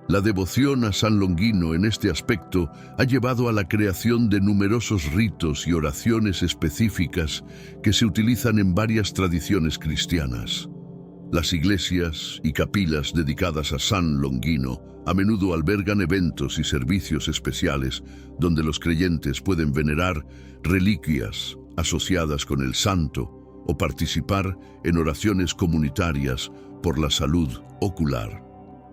La devoción a San Longino en este aspecto ha llevado a la creación de numerosos ritos y oraciones específicas que se utilizan en varias tradiciones cristianas. Las iglesias y capilas dedicadas a San Longino a menudo albergan eventos y servicios especiales donde los creyentes pueden venerar reliquias asociadas con el santo o participar en oraciones comunitarias por la salud ocular.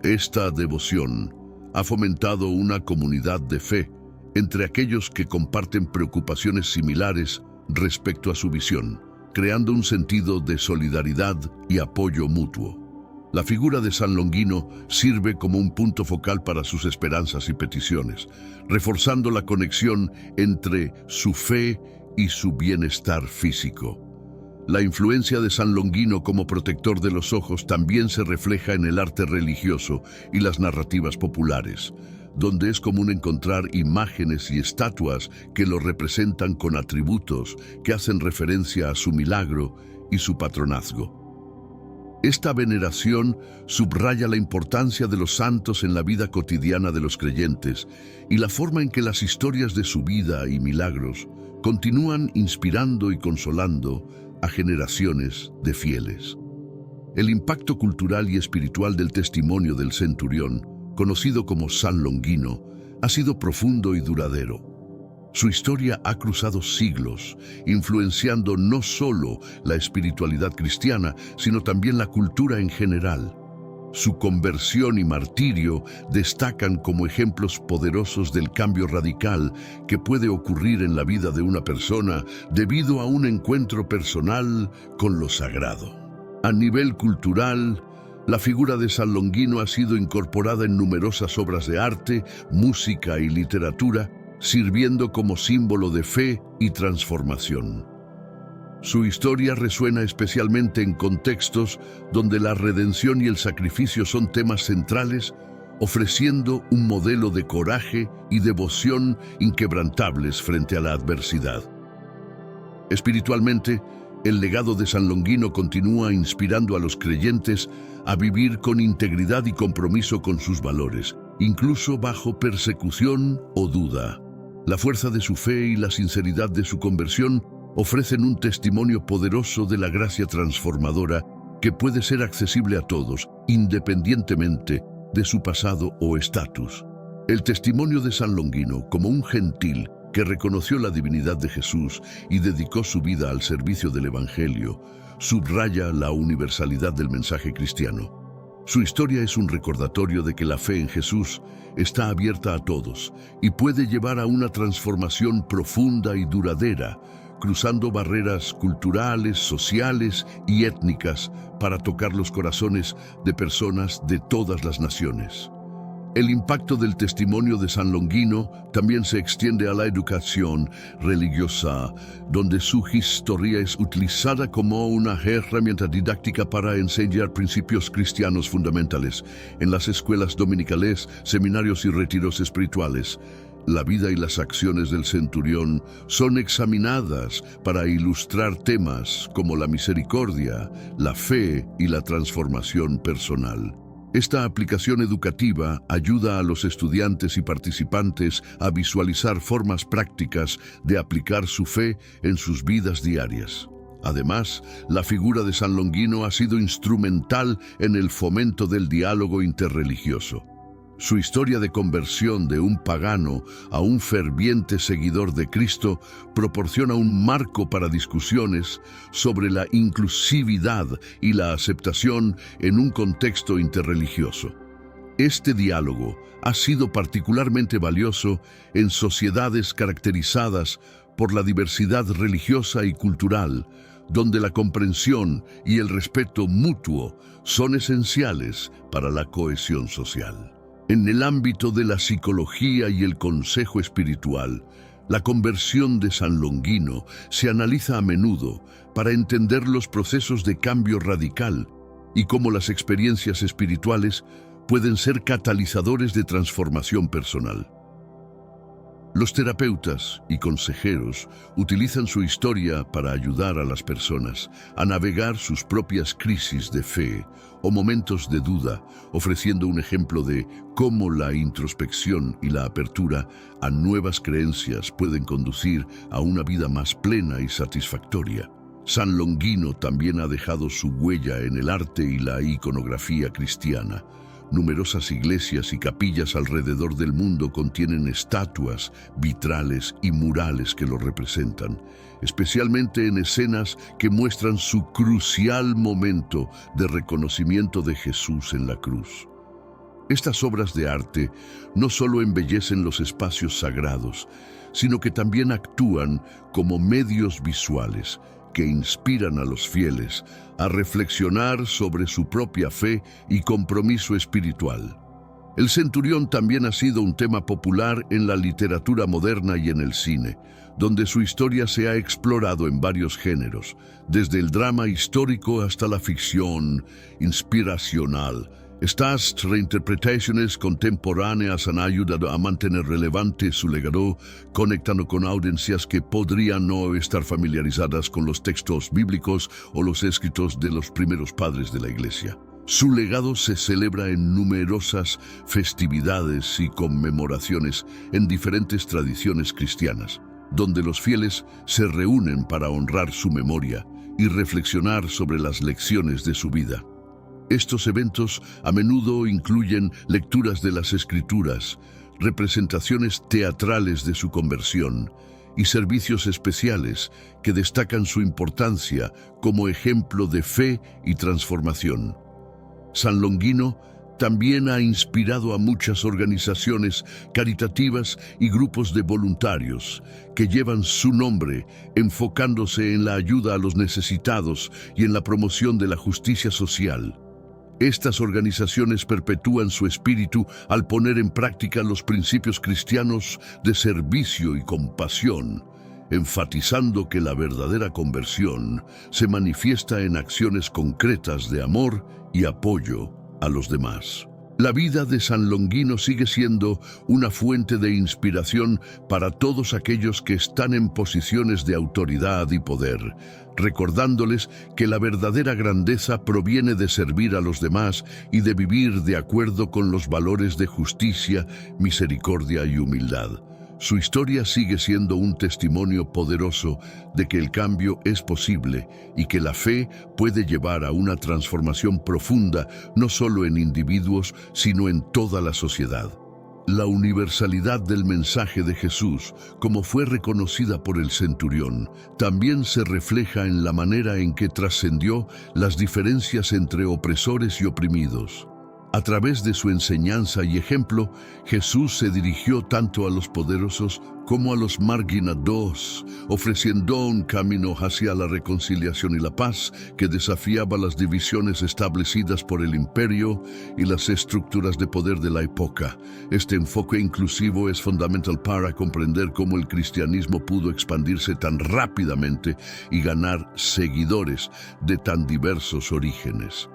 Esta devoción ha fomentado una comunidad de fe entre aquellos que comparten preocupaciones similares respecto a su visión, creando un sentido de solidaridad y apoyo mutuo. La figura de San Longino sirve como un punto focal para sus esperanzas y peticiones, reforzando la conexión entre su fe y su bienestar físico. La influencia de San Longino como protector de los ojos también se refleja en el arte religioso y las narrativas populares, donde es común encontrar imágenes y estatuas que lo representan con atributos que hacen referencia a su milagro y su patronazgo. Esta veneración subraya la importancia de los santos en la vida cotidiana de los creyentes y la forma en que las historias de su vida y milagros continúan inspirando y consolando a generaciones de fieles. El impacto cultural y espiritual del testimonio del centurión, conocido como San Longino, ha sido profundo y duradero. Su historia ha cruzado siglos, influenciando no solo la espiritualidad cristiana, sino también la cultura en general. Su conversión y martirio destacan como ejemplos poderosos del cambio radical que puede ocurrir en la vida de una persona debido a un encuentro personal con lo sagrado. A nivel cultural, la figura de San Longino ha sido incorporada en numerosas obras de arte, música y literatura, sirviendo como símbolo de fe y transformación. Su historia resuena especialmente en contextos donde la redención y el sacrificio son temas centrales, ofreciendo un modelo de coraje y devoción inquebrantables frente a la adversidad. Espiritualmente, el legado de San Longino continúa inspirando a los creyentes a vivir con integridad y compromiso con sus valores, incluso bajo persecución o duda. La fuerza de su fe y la sinceridad de su conversión ofrecen un testimonio poderoso de la gracia transformadora que puede ser accesible a todos, independientemente de su pasado o estatus. El testimonio de San Longino, como un gentil que reconoció la divinidad de Jesús y dedicó su vida al servicio del Evangelio, subraya la universalidad del mensaje cristiano. Su historia es un recordatorio de que la fe en Jesús está abierta a todos y puede llevar a una transformación profunda y duradera, cruzando barreras culturales, sociales y étnicas para tocar los corazones de personas de todas las naciones. El impacto del testimonio de San Longino también se extiende a la educación religiosa, donde su historia es utilizada como una herramienta didáctica para enseñar principios cristianos fundamentales en las escuelas dominicales, seminarios y retiros espirituales. La vida y las acciones del centurión son examinadas para ilustrar temas como la misericordia, la fe y la transformación personal. Esta aplicación educativa ayuda a los estudiantes y participantes a visualizar formas prácticas de aplicar su fe en sus vidas diarias. Además, la figura de San Longino ha sido instrumental en el fomento del diálogo interreligioso. Su historia de conversión de un pagano a un ferviente seguidor de Cristo proporciona un marco para discusiones sobre la inclusividad y la aceptación en un contexto interreligioso. Este diálogo ha sido particularmente valioso en sociedades caracterizadas por la diversidad religiosa y cultural, donde la comprensión y el respeto mutuo son esenciales para la cohesión social. En el ámbito de la psicología y el consejo espiritual, la conversión de San Longino se analiza a menudo para entender los procesos de cambio radical y cómo las experiencias espirituales pueden ser catalizadores de transformación personal. Los terapeutas y consejeros utilizan su historia para ayudar a las personas a navegar sus propias crisis de fe o momentos de duda, ofreciendo un ejemplo de cómo la introspección y la apertura a nuevas creencias pueden conducir a una vida más plena y satisfactoria. San Longino también ha dejado su huella en el arte y la iconografía cristiana. Numerosas iglesias y capillas alrededor del mundo contienen estatuas, vitrales y murales que lo representan, especialmente en escenas que muestran su crucial momento de reconocimiento de Jesús en la cruz. Estas obras de arte no solo embellecen los espacios sagrados, sino que también actúan como medios visuales que inspiran a los fieles a reflexionar sobre su propia fe y compromiso espiritual. El centurión también ha sido un tema popular en la literatura moderna y en el cine, donde su historia se ha explorado en varios géneros, desde el drama histórico hasta la ficción inspiracional. Estas reinterpretaciones contemporáneas han ayudado a mantener relevante su legado, conectando con audiencias que podrían no estar familiarizadas con los textos bíblicos o los escritos de los primeros padres de la Iglesia. Su legado se celebra en numerosas festividades y conmemoraciones en diferentes tradiciones cristianas, donde los fieles se reúnen para honrar su memoria y reflexionar sobre las lecciones de su vida. Estos eventos a menudo incluyen lecturas de las Escrituras, representaciones teatrales de su conversión y servicios especiales que destacan su importancia como ejemplo de fe y transformación. San Longino también ha inspirado a muchas organizaciones caritativas y grupos de voluntarios que llevan su nombre, enfocándose en la ayuda a los necesitados y en la promoción de la justicia social. Estas organizaciones perpetúan su espíritu al poner en práctica los principios cristianos de servicio y compasión, enfatizando que la verdadera conversión se manifiesta en acciones concretas de amor y apoyo a los demás. La vida de San Longino sigue siendo una fuente de inspiración para todos aquellos que están en posiciones de autoridad y poder, recordándoles que la verdadera grandeza proviene de servir a los demás y de vivir de acuerdo con los valores de justicia, misericordia y humildad. Su historia sigue siendo un testimonio poderoso de que el cambio es posible y que la fe puede llevar a una transformación profunda no solo en individuos, sino en toda la sociedad. La universalidad del mensaje de Jesús, como fue reconocida por el centurión, también se refleja en la manera en que trascendió las diferencias entre opresores y oprimidos. A través de su enseñanza y ejemplo, Jesús se dirigió tanto a los poderosos como a los marginados, ofreciendo un camino hacia la reconciliación y la paz que desafiaba las divisiones establecidas por el imperio y las estructuras de poder de la época. Este enfoque inclusivo es fundamental para comprender cómo el cristianismo pudo expandirse tan rápidamente y ganar seguidores de tan diversos orígenes.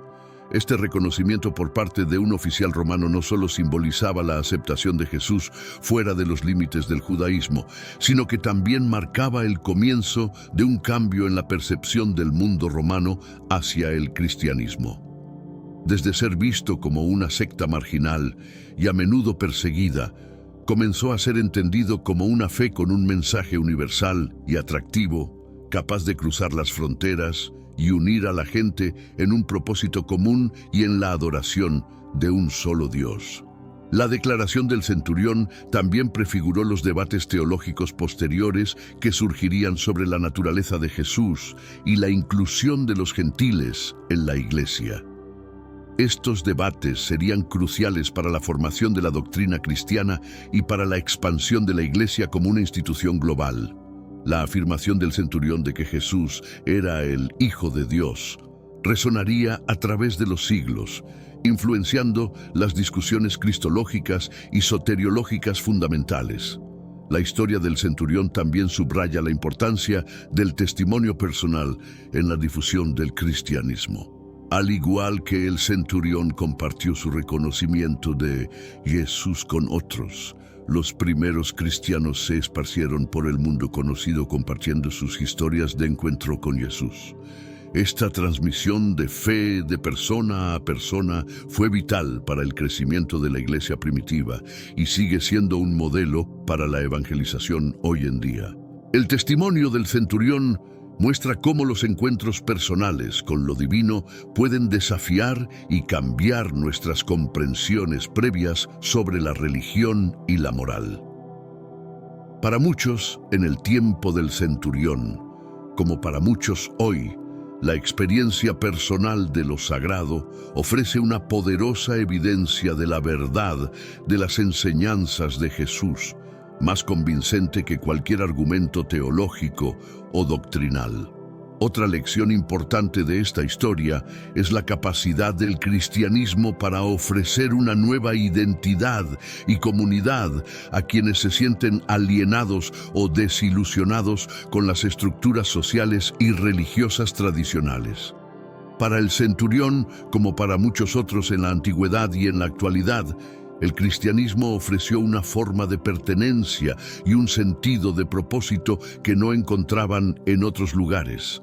Este reconocimiento por parte de un oficial romano no solo simbolizaba la aceptación de Jesús fuera de los límites del judaísmo, sino que también marcaba el comienzo de un cambio en la percepción del mundo romano hacia el cristianismo. Desde ser visto como una secta marginal y a menudo perseguida, comenzó a ser entendido como una fe con un mensaje universal y atractivo, capaz de cruzar las fronteras y unir a la gente en un propósito común y en la adoración de un solo Dios. La declaración del centurión también prefiguró los debates teológicos posteriores que surgirían sobre la naturaleza de Jesús y la inclusión de los gentiles en la Iglesia. Estos debates serían cruciales para la formación de la doctrina cristiana y para la expansión de la Iglesia como una institución global. La afirmación del centurión de que Jesús era el Hijo de Dios resonaría a través de los siglos, influenciando las discusiones cristológicas y soteriológicas fundamentales. La historia del centurión también subraya la importancia del testimonio personal en la difusión del cristianismo. Al igual que el centurión compartió su reconocimiento de Jesús con otros, los primeros cristianos se esparcieron por el mundo conocido compartiendo sus historias de encuentro con Jesús. Esta transmisión de fe de persona a persona fue vital para el crecimiento de la iglesia primitiva y sigue siendo un modelo para la evangelización hoy en día. El testimonio del centurión muestra cómo los encuentros personales con lo divino pueden desafiar y cambiar nuestras comprensiones previas sobre la religión y la moral. Para muchos, en el tiempo del centurión, como para muchos hoy, la experiencia personal de lo sagrado ofrece una poderosa evidencia de la verdad de las enseñanzas de Jesús, más convincente que cualquier argumento teológico o doctrinal. Otra lección importante de esta historia es la capacidad del cristianismo para ofrecer una nueva identidad y comunidad a quienes se sienten alienados o desilusionados con las estructuras sociales y religiosas tradicionales. Para el centurión, como para muchos otros en la antigüedad y en la actualidad, el cristianismo ofreció una forma de pertenencia y un sentido de propósito que no encontraban en otros lugares.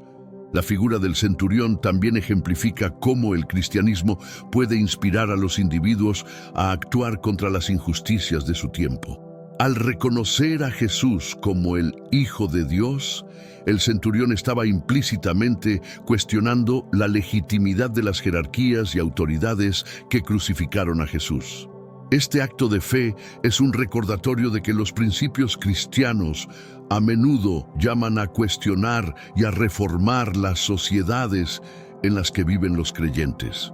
La figura del centurión también ejemplifica cómo el cristianismo puede inspirar a los individuos a actuar contra las injusticias de su tiempo. Al reconocer a Jesús como el Hijo de Dios, el centurión estaba implícitamente cuestionando la legitimidad de las jerarquías y autoridades que crucificaron a Jesús. Este acto de fe es un recordatorio de que los principios cristianos a menudo llaman a cuestionar y a reformar las sociedades en las que viven los creyentes.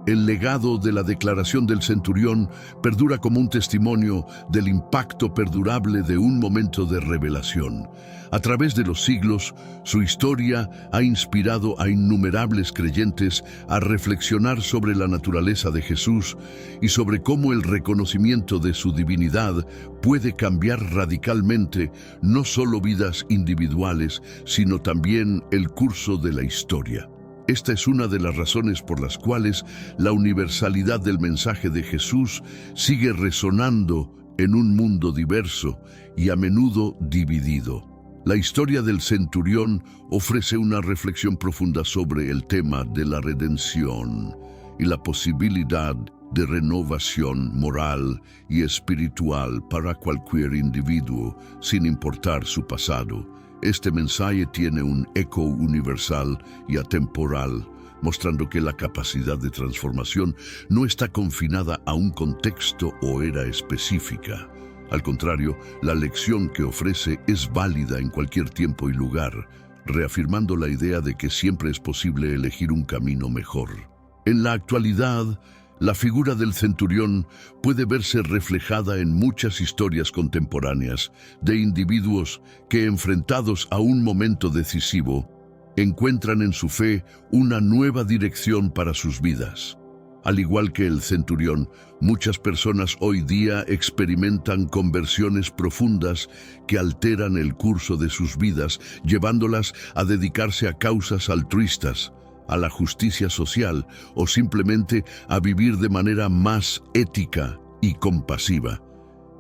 El legado de la declaración del centurión perdura como un testimonio del impacto perdurable de un momento de revelación. A través de los siglos, su historia ha inspirado a innumerables creyentes a reflexionar sobre la naturaleza de Jesús y sobre cómo el reconocimiento de su divinidad puede cambiar radicalmente no solo vidas individuales, sino también el curso de la historia. Esta es una de las razones por las cuales la universalidad del mensaje de Jesús sigue resonando en un mundo diverso y a menudo dividido. La historia del centurión ofrece una reflexión profunda sobre el tema de la redención y la posibilidad de renovación moral y espiritual para cualquier individuo, sin importar su pasado. Este mensaje tiene un eco universal y atemporal, mostrando que la capacidad de transformación no está confinada a un contexto o era específica. Al contrario, la lección que ofrece es válida en cualquier tiempo y lugar, reafirmando la idea de que siempre es posible elegir un camino mejor. En la actualidad, la figura del centurión puede verse reflejada en muchas historias contemporáneas de individuos que, enfrentados a un momento decisivo, encuentran en su fe una nueva dirección para sus vidas. Al igual que el centurión, muchas personas hoy día experimentan conversiones profundas que alteran el curso de sus vidas, llevándolas a dedicarse a causas altruistas, a la justicia social o simplemente a vivir de manera más ética y compasiva.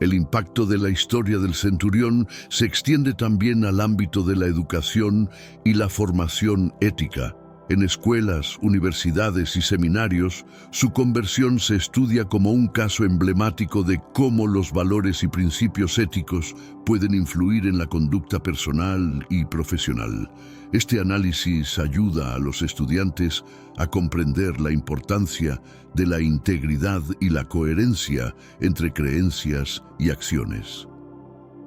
El impacto de la historia del centurión se extiende también al ámbito de la educación y la formación ética. En escuelas, universidades y seminarios, su conversión se estudia como un caso emblemático de cómo los valores y principios éticos pueden influir en la conducta personal y profesional. Este análisis ayuda a los estudiantes a comprender la importancia de la integridad y la coherencia entre creencias y acciones.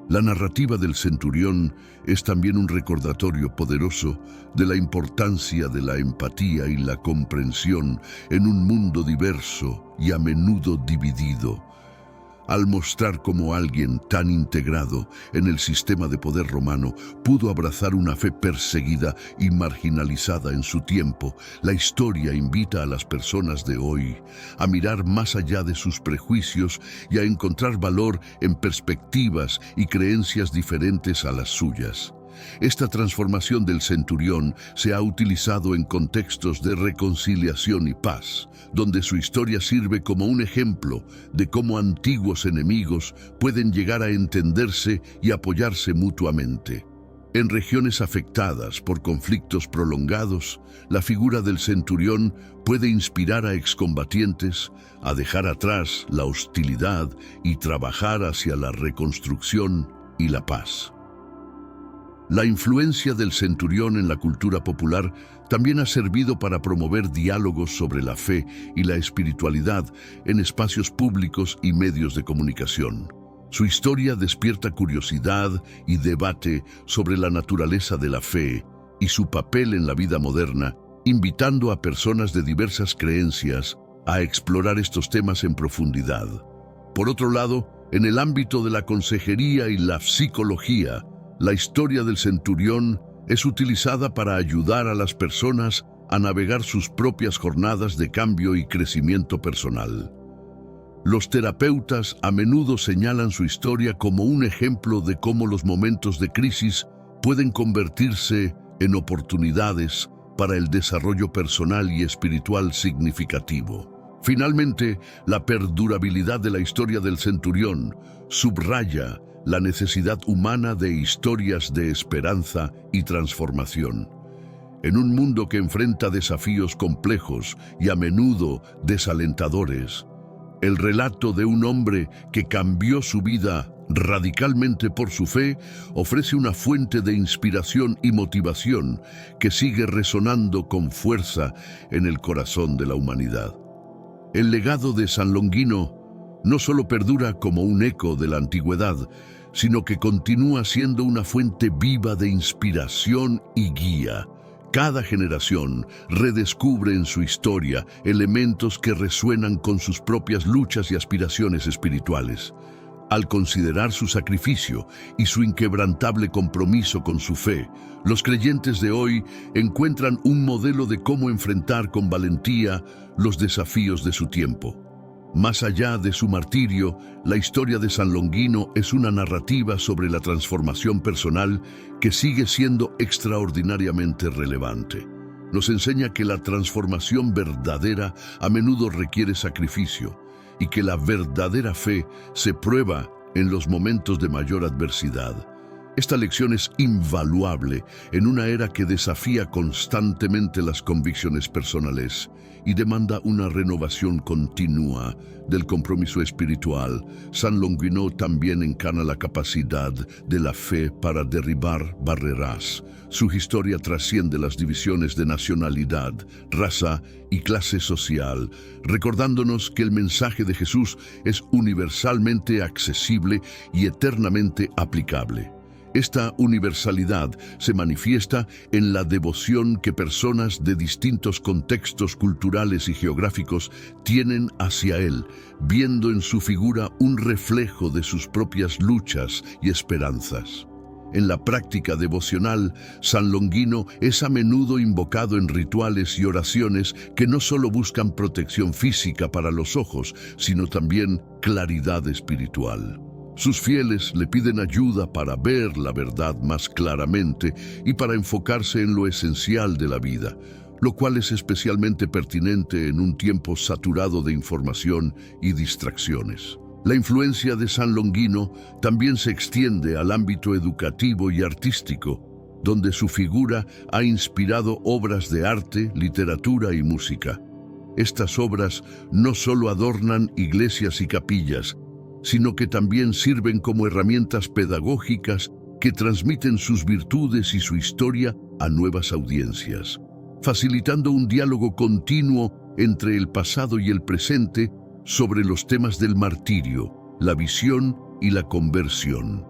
La narrativa del centurión es también un recordatorio poderoso de la importancia de la empatía y la comprensión en un mundo diverso y a menudo dividido. Al mostrar cómo alguien tan integrado en el sistema de poder romano pudo abrazar una fe perseguida y marginalizada en su tiempo, la historia invita a las personas de hoy a mirar más allá de sus prejuicios y a encontrar valor en perspectivas y creencias diferentes a las suyas. Esta transformación del centurión se ha utilizado en contextos de reconciliación y paz, donde su historia sirve como un ejemplo de cómo antiguos enemigos pueden llegar a entenderse y apoyarse mutuamente. En regiones afectadas por conflictos prolongados, la figura del centurión puede inspirar a excombatientes a dejar atrás la hostilidad y trabajar hacia la reconstrucción y la paz. La influencia del centurión en la cultura popular también ha servido para promover diálogos sobre la fe y la espiritualidad en espacios públicos y medios de comunicación. Su historia despierta curiosidad y debate sobre la naturaleza de la fe y su papel en la vida moderna, invitando a personas de diversas creencias a explorar estos temas en profundidad. Por otro lado, en el ámbito de la consejería y la psicología, la historia del centurión es utilizada para ayudar a las personas a navegar sus propias jornadas de cambio y crecimiento personal. Los terapeutas a menudo señalan su historia como un ejemplo de cómo los momentos de crisis pueden convertirse en oportunidades para el desarrollo personal y espiritual significativo. Finalmente, la perdurabilidad de la historia del centurión subraya la necesidad humana de historias de esperanza y transformación. En un mundo que enfrenta desafíos complejos y a menudo desalentadores, el relato de un hombre que cambió su vida radicalmente por su fe ofrece una fuente de inspiración y motivación que sigue resonando con fuerza en el corazón de la humanidad. El legado de San Longino no solo perdura como un eco de la antigüedad, sino que continúa siendo una fuente viva de inspiración y guía. Cada generación redescubre en su historia elementos que resuenan con sus propias luchas y aspiraciones espirituales. Al considerar su sacrificio y su inquebrantable compromiso con su fe, los creyentes de hoy encuentran un modelo de cómo enfrentar con valentía los desafíos de su tiempo. Más allá de su martirio, la historia de San Longino es una narrativa sobre la transformación personal que sigue siendo extraordinariamente relevante. Nos enseña que la transformación verdadera a menudo requiere sacrificio y que la verdadera fe se prueba en los momentos de mayor adversidad. Esta lección es invaluable en una era que desafía constantemente las convicciones personales y demanda una renovación continua del compromiso espiritual. San Longuino también encarna la capacidad de la fe para derribar barreras. Su historia trasciende las divisiones de nacionalidad, raza y clase social, recordándonos que el mensaje de Jesús es universalmente accesible y eternamente aplicable. Esta universalidad se manifiesta en la devoción que personas de distintos contextos culturales y geográficos tienen hacia Él, viendo en su figura un reflejo de sus propias luchas y esperanzas. En la práctica devocional, San Longuino es a menudo invocado en rituales y oraciones que no solo buscan protección física para los ojos, sino también claridad espiritual. Sus fieles le piden ayuda para ver la verdad más claramente y para enfocarse en lo esencial de la vida, lo cual es especialmente pertinente en un tiempo saturado de información y distracciones. La influencia de San Longuino también se extiende al ámbito educativo y artístico, donde su figura ha inspirado obras de arte, literatura y música. Estas obras no solo adornan iglesias y capillas, sino que también sirven como herramientas pedagógicas que transmiten sus virtudes y su historia a nuevas audiencias, facilitando un diálogo continuo entre el pasado y el presente sobre los temas del martirio, la visión y la conversión.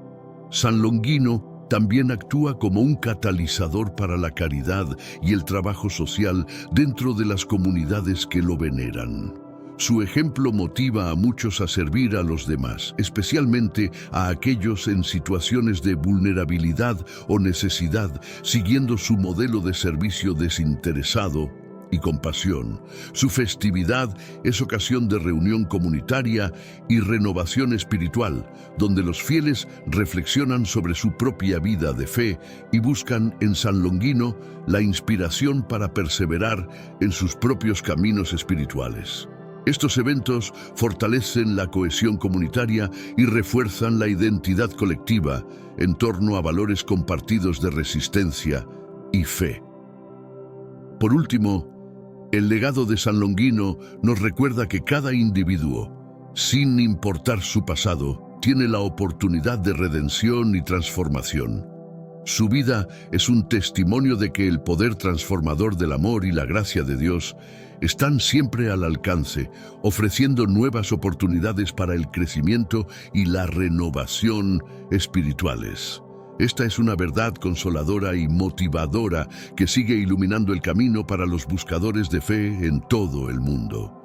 San Longuino también actúa como un catalizador para la caridad y el trabajo social dentro de las comunidades que lo veneran. Su ejemplo motiva a muchos a servir a los demás, especialmente a aquellos en situaciones de vulnerabilidad o necesidad, siguiendo su modelo de servicio desinteresado y compasión. Su festividad es ocasión de reunión comunitaria y renovación espiritual, donde los fieles reflexionan sobre su propia vida de fe y buscan en San Longuino la inspiración para perseverar en sus propios caminos espirituales. Estos eventos fortalecen la cohesión comunitaria y refuerzan la identidad colectiva en torno a valores compartidos de resistencia y fe. Por último, el legado de San Longuino nos recuerda que cada individuo, sin importar su pasado, tiene la oportunidad de redención y transformación. Su vida es un testimonio de que el poder transformador del amor y la gracia de Dios están siempre al alcance, ofreciendo nuevas oportunidades para el crecimiento y la renovación espirituales. Esta es una verdad consoladora y motivadora que sigue iluminando el camino para los buscadores de fe en todo el mundo.